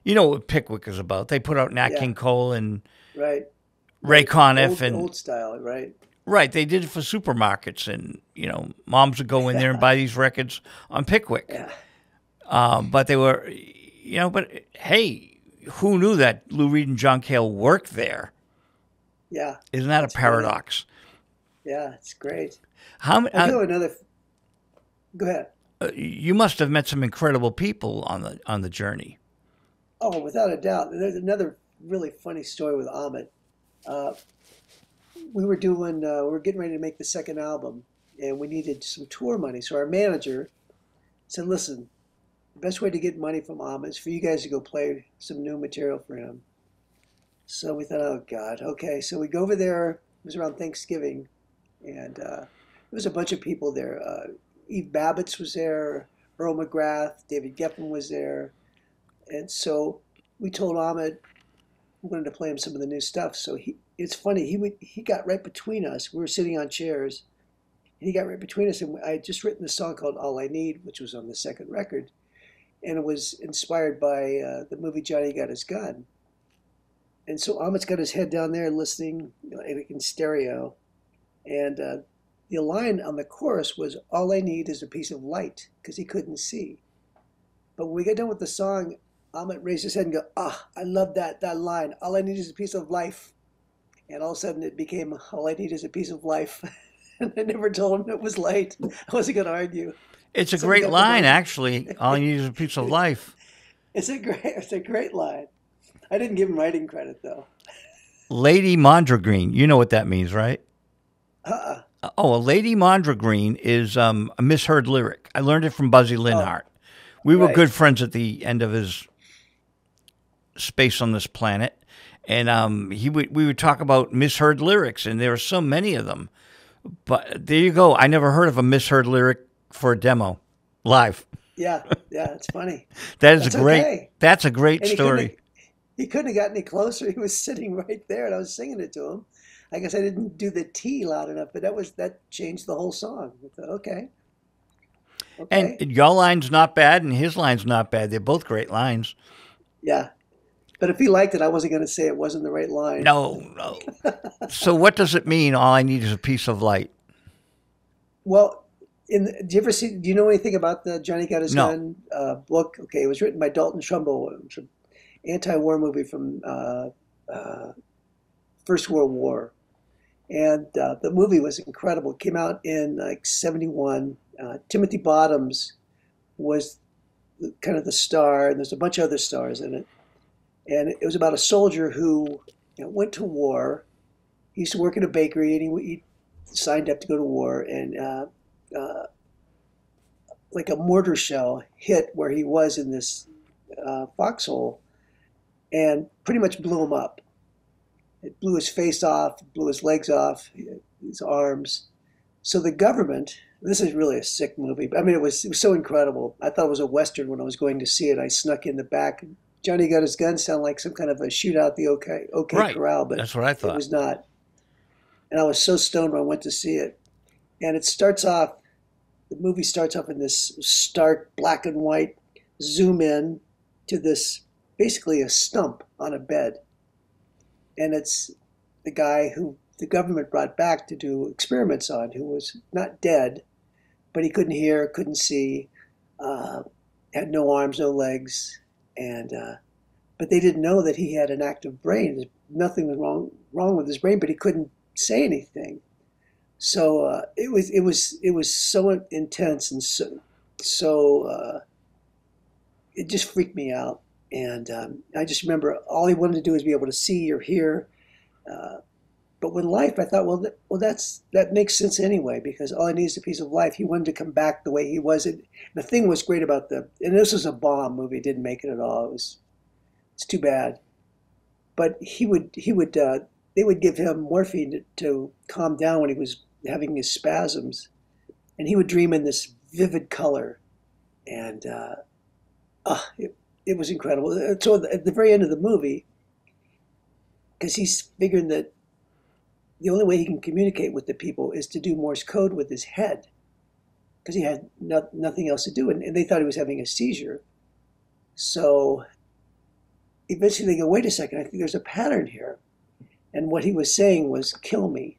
You know what Pickwick is about. They put out Nat King Cole and Ray Conniff. Old style, right? Right, they did it for supermarkets, and moms would go in there and buy these records on Pickwick. Yeah. But they were, but hey, who knew that Lou Reed and John Cale worked there? Yeah. Isn't that a paradox? Funny. Yeah, it's great. How? Go ahead. You must have met some incredible people on the journey. Oh, without a doubt. There's another really funny story with Ahmet. We were getting ready to make the second album, and we needed some tour money. So our manager said, "Listen, the best way to get money from Ahmet is for you guys to go play some new material for him." So we thought, oh God, okay. So we go over there. It was around Thanksgiving, and there was a bunch of people there. Eve Babbitts was there, Earl McGrath, David Geffen was there. And so we told Ahmet we wanted to play him some of the new stuff. So it's funny, he got right between us. We were sitting on chairs, and he got right between us. And I had just written this song called "All I Need," which was on the second record. And it was inspired by the movie Johnny Got His Gun. And so Ahmet's got his head down there listening in stereo. And the line on the chorus was, "All I need is a piece of light," because he couldn't see. But when we got done with the song, Ahmet raised his head and go, "I love that line. All I need is a piece of life." And all of a sudden it became, "All I need is a piece of life." And I never told him it was light. I wasn't going to argue. It's a great line, actually. "All I need is a piece of life." It's a great line. I didn't give him writing credit, though. Lady Mondragreen. You know what that means, right? Oh, a Lady Mondragreen is a misheard lyric. I learned it from Buzzy Linhart. We were good friends at the end of his space on this planet, and we would talk about misheard lyrics, and there are so many of them. But there you go. I never heard of a misheard lyric for a demo live. Yeah, it's funny. That's a great story. He couldn't have gotten any closer. He was sitting right there, and I was singing it to him. I guess I didn't do the T loud enough, but that changed the whole song. I thought, okay. And your line's not bad, and his line's not bad. They're both great lines. Yeah. But if he liked it, I wasn't going to say it wasn't the right line. No. So what does it mean, "All I need is a piece of light"? Well, do you know anything about the Johnny Got His Gun book? Okay, it was written by Dalton Trumbull. It was an anti-war movie from First World War. And the movie was incredible. It came out in like 1971. Timothy Bottoms was kind of the star, and there's a bunch of other stars in it. And it was about a soldier who went to war. He used to work in a bakery, and he signed up to go to war. And like a mortar shell hit where he was in this foxhole and pretty much blew him up. It blew his face off, blew his legs off, his arms. So the government, this is really a sick movie. I mean, it was so incredible. I thought it was a Western when I was going to see it. I snuck in the back and Johnny Got His Gun sound like some kind of a shootout at the OK Right. Corral, but That's what I it thought. was not. And I was so stoned when I went to see it. And it starts off, the movie starts off in this stark black and white zoom in to this basically a stump on a bed. And it's the guy who the government brought back to do experiments on, who was not dead, but he couldn't hear, couldn't see, uh, had no arms, no legs, and but they didn't know that he had an active brain. Nothing was wrong with his brain, but he couldn't say anything. So it was so intense and so it just freaked me out. And I just remember all he wanted to do is be able to see or hear. Uh, but with life, I thought, that makes sense anyway, because all he needs is a piece of life. He wanted to come back the way he was. And the thing was great about and this was a bomb movie. It didn't make it at all. It's too bad. But they would give him morphine to calm down when he was having his spasms, and he would dream in this vivid color, and it was incredible. So at the very end of the movie, because he's figuring that the only way he can communicate with the people is to do Morse code with his head, because he had nothing else to do, and they thought he was having a seizure. So eventually they go, wait a second, I think there's a pattern here. And what he was saying was, kill me.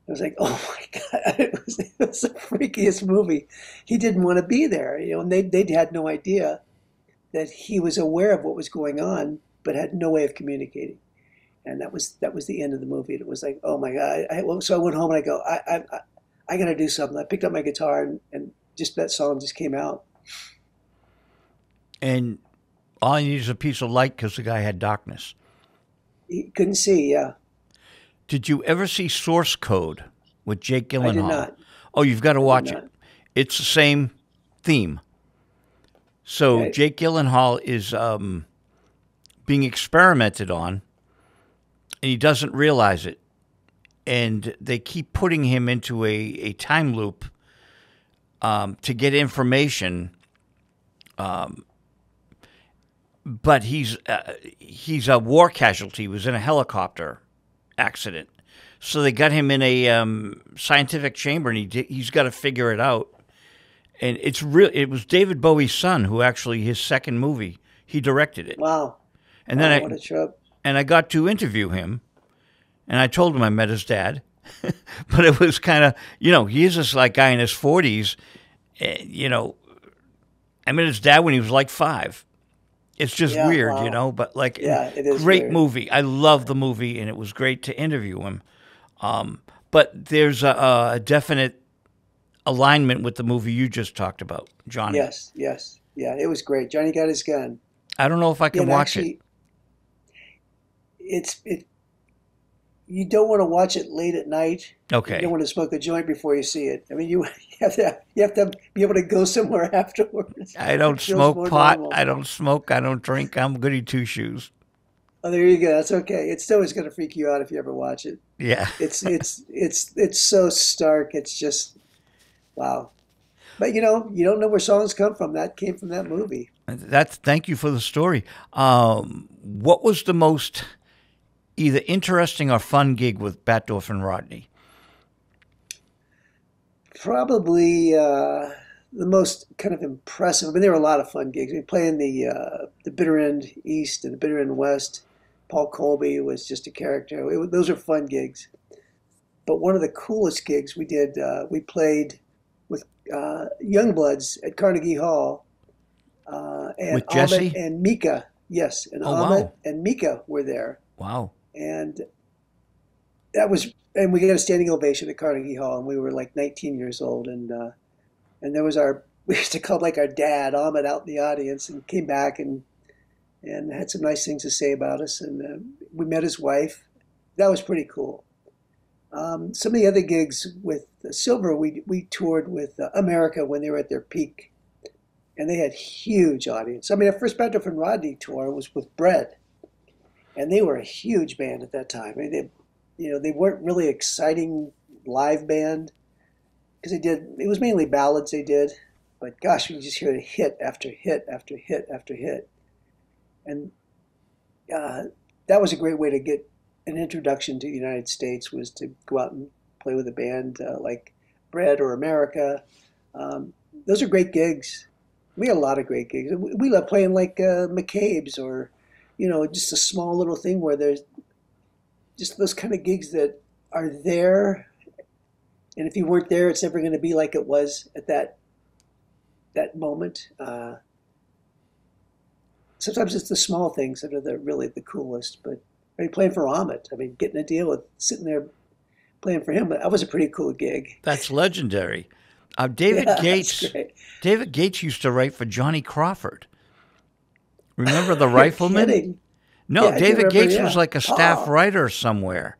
I was like, oh my God, it was the freakiest movie. He didn't want to be there, and they had no idea that he was aware of what was going on, but had no way of communicating. And that was the end of the movie. And it was like, oh my God. So I went home and I go, I got to do something. I picked up my guitar and just that song just came out. And all I need is a piece of light because the guy had darkness. He couldn't see, yeah. Did you ever see Source Code with Jake Gyllenhaal? I did not. Oh, you've got to watch it. It's the same theme. So Okay. Jake Gyllenhaal is being experimented on, and he doesn't realize it. And they keep putting him into a time loop to get information. But he's a war casualty. He was in a helicopter accident. So they got him in a scientific chamber, and he's got to figure it out. And it was David Bowie's son who actually, his second movie, he directed it. Wow. And then what a trip. I got to interview him, and I told him I met his dad. But it was kind of, he is this like guy in his 40s. I met his dad when he was like 5. It's just weird, wow. but like, it is great weird. movie. I love the movie, and it was great to interview him. But there's a definite alignment with the movie you just talked about, Johnny. Yes. Yeah, it was great. Johnny Got His Gun. I don't know if I can watch it. You don't want to watch it late at night. Okay. You don't want to smoke a joint before you see it. I mean, you have to be able to go somewhere afterwards. I don't smoke pot. I don't smoke. I don't drink. I'm goody two shoes. Oh, there you go. That's okay. It's still going to freak you out if you ever watch it. Yeah. It's so stark. It's just wow. But you don't know where songs come from. That came from that movie. Thank you for the story. What was the most either interesting or fun gig with Batdorf and Rodney? Probably the most kind of impressive. I mean, there were a lot of fun gigs. We played in the Bitter End East and the Bitter End West. Paul Colby was just a character. Those are fun gigs. But one of the coolest gigs we did, we played with Youngbloods at Carnegie Hall. And with Jesse? Ahmet and Mika. Yes, and Ahmet and Mika were there. Wow. And we got a standing ovation at Carnegie Hall, and we were like 19 years old, and there was we used to call like our dad, Ahmet, out in the audience, and came back and had some nice things to say about us, and we met his wife. That was pretty cool. Some of the other gigs with Silver, we toured with America when they were at their peak, and they had huge audience. I mean, our first Batdorf and Rodney tour was with Bread. And they were a huge band at that time. I mean, they weren't really exciting live band because it was mainly ballads they did. But gosh, you just hear hit after hit after hit after hit. And that was a great way to get an introduction to the United States, was to go out and play with a band like Bread or America. Those are great gigs. We had a lot of great gigs. We love playing like McCabe's, or, just a small little thing where there's just those kind of gigs that are there. And if you weren't there, it's never going to be like it was at that moment. Sometimes it's the small things that are really the coolest. But playing for Ahmet, getting a deal with sitting there playing for him, that was a pretty cool gig. That's legendary. David Gates used to write for Johnny Crawford. Remember the Rifleman? Kidding. No, Yeah, David Gates was like a staff writer somewhere.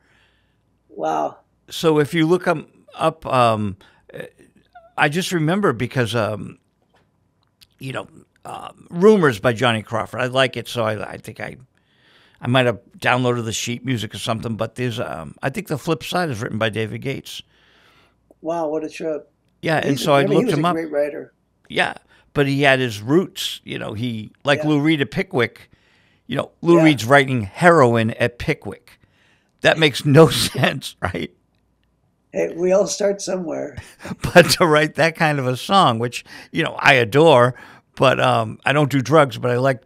Wow. So if you look him up, I just remember because, Rumors by Johnny Crawford. I like it, so I think I might have downloaded the sheet music or something. But there's, I think the flip side is written by David Gates. Wow, what a trip. Yeah, and so I looked him up. He was a great writer. Yeah, but he had his roots. He like Lou Reed at Pickwick. Lou Reed's writing heroin at Pickwick. That makes no sense, right? Hey, we all start somewhere. But to write that kind of a song, which, I adore, but I don't do drugs, but I like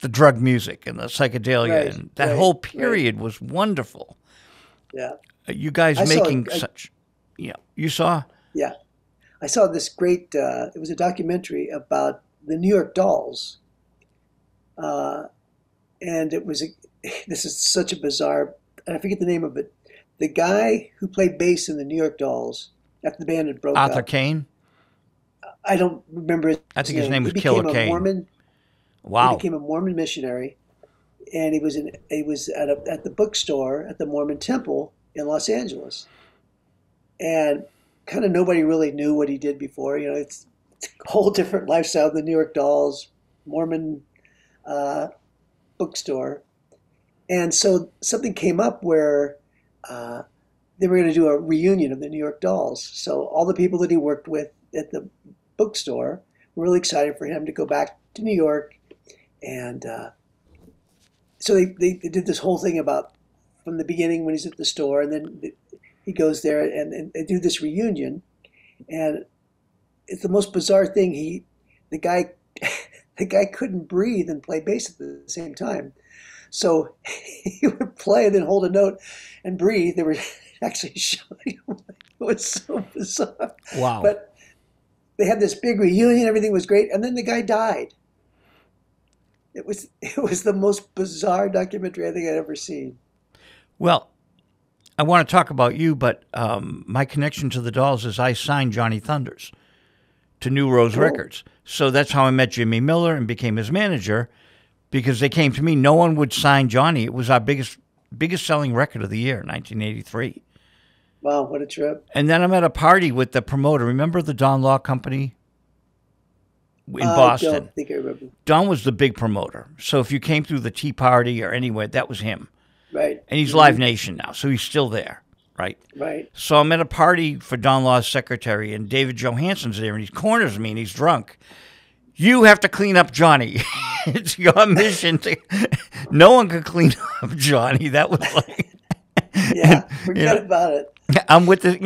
the drug music and the psychedelia. And that whole period was wonderful. Yeah. You guys such, you saw? Yeah. I saw this great, it was a documentary about the New York Dolls. And it was, this is such a bizarre, and I forget the name of it. The guy who played bass in the New York Dolls, after the band had broke up. Arthur Kane? I don't remember his name. I think his name was Killer Kane. Mormon. Wow. He became a Mormon missionary, and he was at the bookstore at the Mormon Temple in Los Angeles. And kind of nobody really knew what he did before. It's a whole different lifestyle than the New York Dolls, Mormon bookstore. And so something came up where they were going to do a reunion of the New York Dolls. So all the people that he worked with at the bookstore were really excited for him to go back to New York. And so they did this whole thing about from the beginning when he's at the store, and then he goes there and they do this reunion. And it's the most bizarre thing. The guy couldn't breathe and play bass at the same time. So he would play and then hold a note and breathe. They were actually showing him. It was so bizarre. Wow. But they had this big reunion. Everything was great. And then the guy died. It was the most bizarre documentary I think I'd ever seen. Well, I want to talk about you, but my connection to the Dolls is I signed Johnny Thunders to New Rose Records. So that's how I met Jimmy Miller and became his manager, because they came to me. No one would sign Johnny. It was our biggest selling record of the year, 1983. Wow, what a trip. And then I'm at a party with the promoter. Remember the Don Law Company in Boston? I don't think I remember. Don was the big promoter. So if you came through the Tea Party or anywhere, that was him. Right. And he's Live Nation now, so he's still there, right? Right. So I'm at a party for Don Law's secretary, and David Johansen's there, and he corners me, and he's drunk. You have to clean up Johnny. It's your mission. No one could clean up Johnny. That was like... Yeah, forget about it. I'm with the,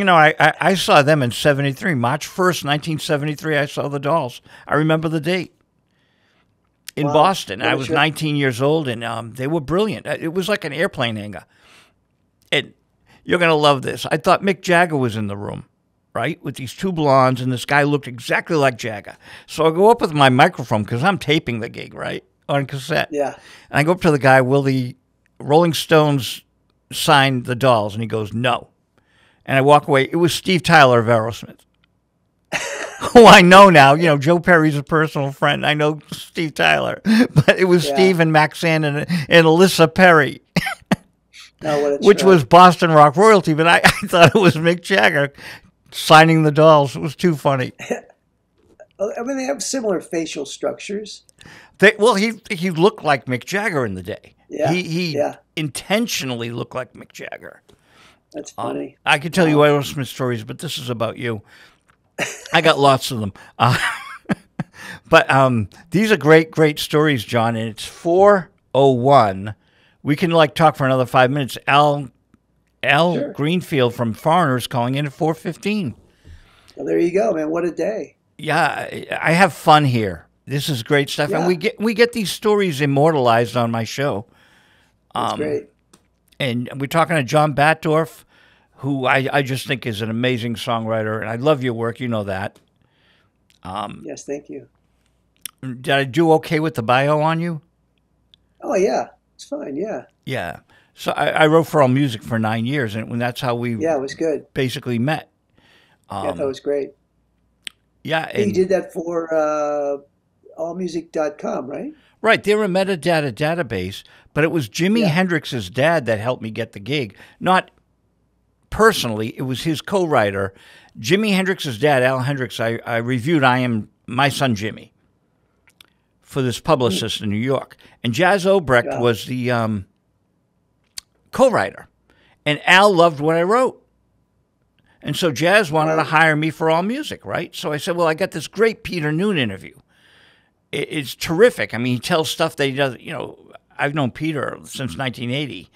I saw them in 73. March 1st, 1973, I saw the Dolls. I remember the date. In Boston. I was 19 years old, and they were brilliant. It was like an airplane hangar. And you're going to love this. I thought Mick Jagger was in the room, right, with these two blondes, and this guy looked exactly like Jagger. So I go up with my microphone, because I'm taping the gig, right, on cassette. Yeah. And I go up to the guy, will the Rolling Stones sign the Dolls? And he goes, no. And I walk away. It was Steve Tyler of Aerosmith. Who I know now, Joe Perry's a personal friend. I know Steve Tyler, but it was Steve and Maxine and Alyssa Perry, which was Boston rock royalty. But I thought it was Mick Jagger signing the Dolls. It was too funny. They have similar facial structures. He looked like Mick Jagger in the day. Yeah, he intentionally looked like Mick Jagger. That's funny. I could tell you Aerosmith stories, but this is about you. I got lots of them. But these are great, great stories, John, and it's 4 01. We can like talk for another 5 minutes. Al Sure. Greenfield from Foreigners calling in at 4:15. Well, there you go, man. What a day. Yeah, I have fun here. This is great stuff, and Yeah. we get these stories immortalized on my show. That's great. And we're talking to John Batdorf, who I just think is an amazing songwriter, and I love your work. You know that. Yes, thank you. Did I do okay with the bio on you? Oh, yeah. It's fine. Yeah. Yeah. So I wrote for All Music for 9 years, and that's how we Yeah, it was good. basically met. Yeah, I thought it was great. Yeah, You and did that for allmusic.com, right? right, they're a metadata database, but it was Jimi Yeah. Hendrix's dad that helped me get the gig. Not personally, it was his co-writer. Jimi Hendrix's dad, Al Hendrix, I reviewed I Am My Son Jimmy for this publicist in New York. And Jazz Obrecht Yeah. was the co-writer. And Al loved what I wrote. And so Jazz wanted to hire me for All Music, right? So I said, well, I got this great Peter Noon interview. It's terrific. I mean, he tells stuff that he doesn't, I've known Peter since 1980.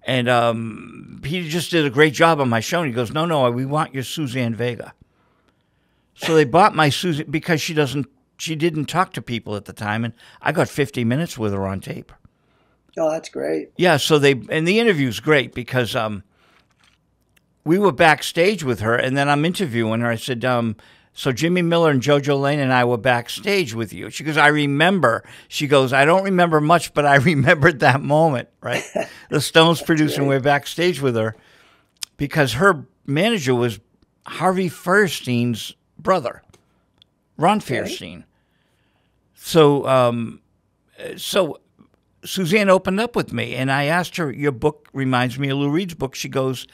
And he just did a great job on my show. And he goes, no, we want your Suzanne Vega. So they bought my Suzanne because she didn't talk to people at the time. And I got 50 minutes with her on tape. Oh, that's great. Yeah, and the interview's great because we were backstage with her, and then I'm interviewing her. I said, so Jimmy Miller and JoJo Lane and I were backstage with you. She goes, I remember. She goes, I don't remember much, but I remembered that moment, right? The Stones producing, we're backstage with her because her manager was Harvey Fierstein's brother, Ron Fierstein. So Suzanne opened up with me, and I asked her, your book reminds me of Lou Reed's book. She goes,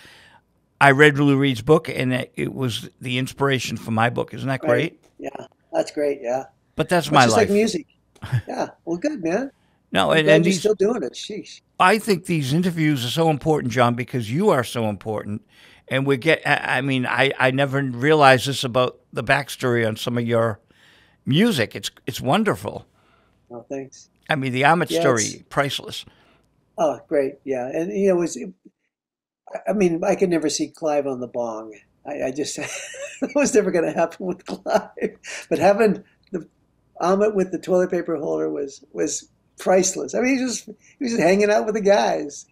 I read Lou Reed's book, and it was the inspiration for my book. Isn't that great? Right. Yeah, that's great. Yeah. But that's It's my just life. like music. Yeah. Well, good, man. No, I'm and glad you're these, still doing it. Sheesh. I think these interviews are so important, John, because you are so important. And I never realized this about the backstory on some of your music. It's wonderful. Oh, thanks. I mean, the Ahmet Yeah, story, priceless. Oh, great. Yeah. And, I could never see Clive on the bong. I just, it was never going to happen with Clive. But having the omelet with the toilet paper holder was priceless. I mean, he was just hanging out with the guys.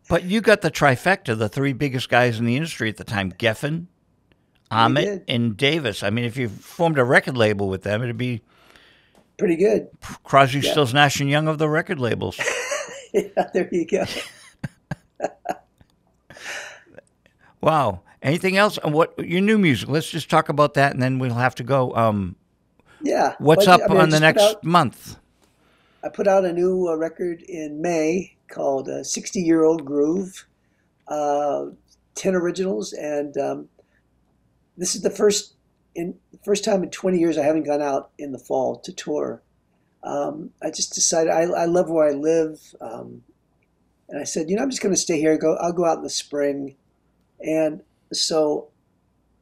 But you got the trifecta, the three biggest guys in the industry at the time, Geffen, Ahmet, and Davis. I mean, if you formed a record label with them, it'd be Pretty good. Crosby, Stills, Nash and Young of the record labels. Yeah, there you go. Wow. Anything else? And what your new music? Let's just talk about that, and then we'll have to go. Yeah. What's But, up I on the just next month? I put out a new record in May called 60-Year-Old Groove, 10 originals, and this is the first time in 20 years I haven't gone out in the fall to tour. I just decided I love where I live, and I said, I'm just going to stay here. I'll go out in the spring, and so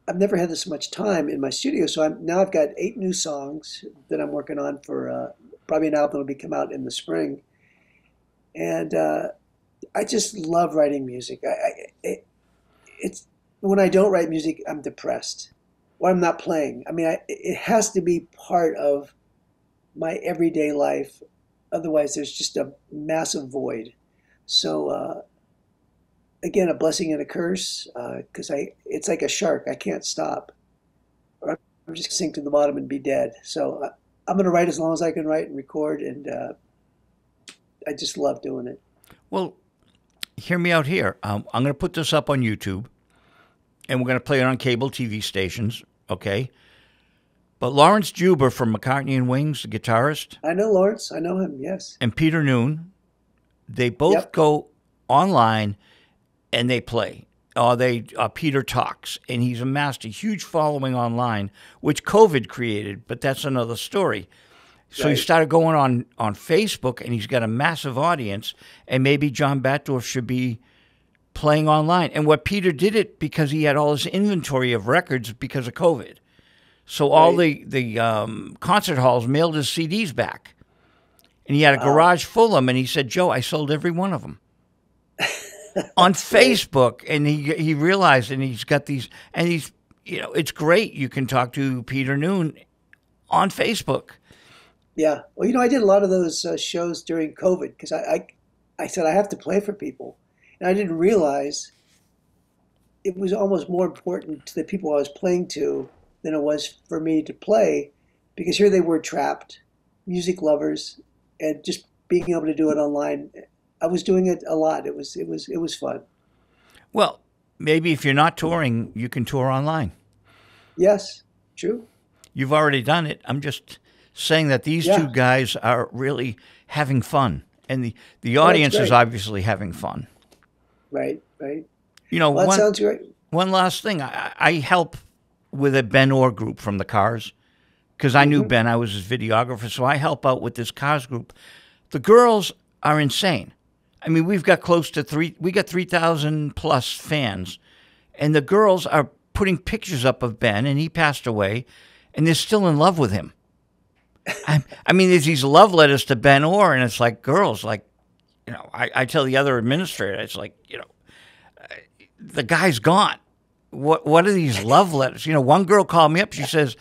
I've never had this much time in my studio. So I've got 8 new songs that I'm working on for probably an album that'll come out in the spring, and I just love writing music. It's when I don't write music, I'm depressed. Or I'm not playing. I mean, it has to be part of my everyday life. Otherwise, there's just a massive void. So, again, a blessing and a curse, because it's like a shark. I can't stop. Or I'm just sink to the bottom and be dead. So I'm going to write as long as I can write and record, and I just love doing it. Well, hear me out here. I'm going to put this up on YouTube, and we're going to play it on cable TV stations, okay? But Lawrence Juber from McCartney and Wings, the guitarist, I know Lawrence. I know him, yes. and Peter Noon, they both go online and they play. Peter talks, and he's amassed a huge following online, which COVID created, but that's another story. So he started going on Facebook, and he's got a massive audience, and maybe John Batdorf should be playing online. And what Peter did it because he had all this inventory of records because of COVID. So all the concert halls mailed his CDs back. and he had a Wow. garage full of them. And he said, Joe, I sold every one of them on Facebook. And he realized, and he's got these, and he's, it's great. You can talk to Peter Noon on Facebook. Yeah. Well, I did a lot of those shows during COVID because I said I have to play for people. And I didn't realize it was almost more important to the people I was playing to than it was for me to play, because here they were trapped, music lovers, and just being able to do it online. I was doing it a lot. It was fun. Well, maybe if you're not touring, you can tour online. Yes, true. You've already done it. I'm just saying that these two guys are really having fun, and the audience is obviously having fun. Right. Well, that sounds great. One last thing. I help with a Ben Orr group from the Cars, because I knew Ben. I was his videographer, so I help out with this Cars group. The girls are insane. I mean, we've got close to 3,000 plus fans, and the girls are putting pictures up of Ben, and he passed away, and they're still in love with him. I mean, there's these love letters to Ben Orr, and it's like girls, like, I tell the other administrator, it's like, the guy's gone. What are these love letters? One girl called me up. She says,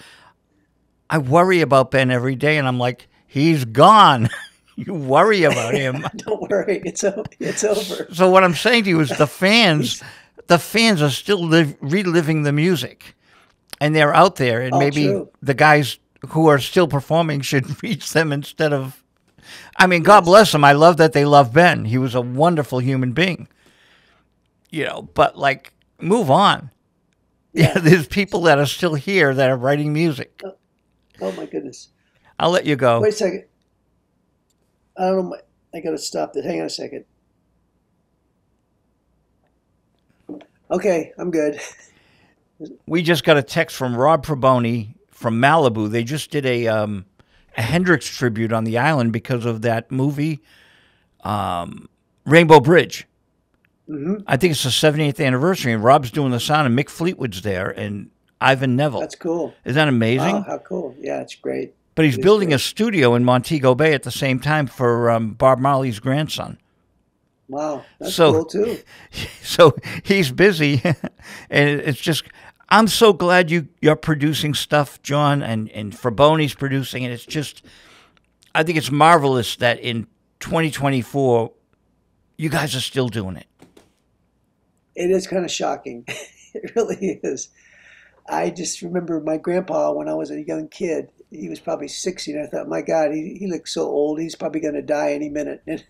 I worry about Ben every day. And I'm like, he's gone. You worry about him. Don't worry. It's over. So what I'm saying to you is the fans are still reliving the music. And they're out there. And maybe the guys who are still performing should reach them instead of... I mean, God bless them. I love that they love Ben. He was a wonderful human being. But like, move on. Yeah, there's people that are still here that are writing music. Oh my goodness. I'll let you go. Wait a second. I don't know. I got to stop this. Hang on a second. Okay, I'm good. We just got a text from Rob Proboni from Malibu. They just did a Hendrix tribute on the island because of that movie, Rainbow Bridge. I think it's the 78th anniversary, and Rob's doing the sound, and Mick Fleetwood's there, and Ivan Neville. That's cool. Isn't that amazing? Wow, how cool. Yeah, it's great. But he's building a studio in Montego Bay at the same time for Bob Marley's grandson. Wow, that's cool, too. So he's busy, and it's just... I'm so glad you're producing stuff, John, and Fraboni's producing it. It's just... I think it's marvelous that in 2024, you guys are still doing it. It is kind of shocking. It really is. I just remember my grandpa when I was a young kid. He was probably 60, and I thought, my God, he looks so old. He's probably going to die any minute. And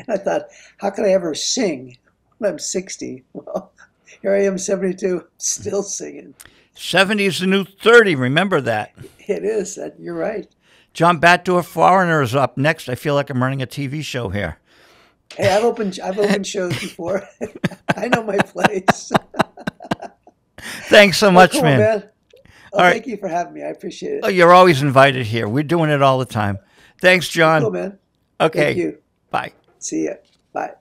I thought, how could I ever sing when I'm 60? Well, here I am, 72, still singing. 70 is the new 30. Remember that. It is. You're right. John Batdorf, Foreigner, is up next. I feel like I'm running a TV show here. Hey, I've opened shows before. I know my place. Thanks so much, cool, man. Oh, thank you for having me. I appreciate it. Oh, you're always invited here. We're doing it all the time. Thanks, John. Cool, man. Okay. Thank you. Bye. See ya. Bye.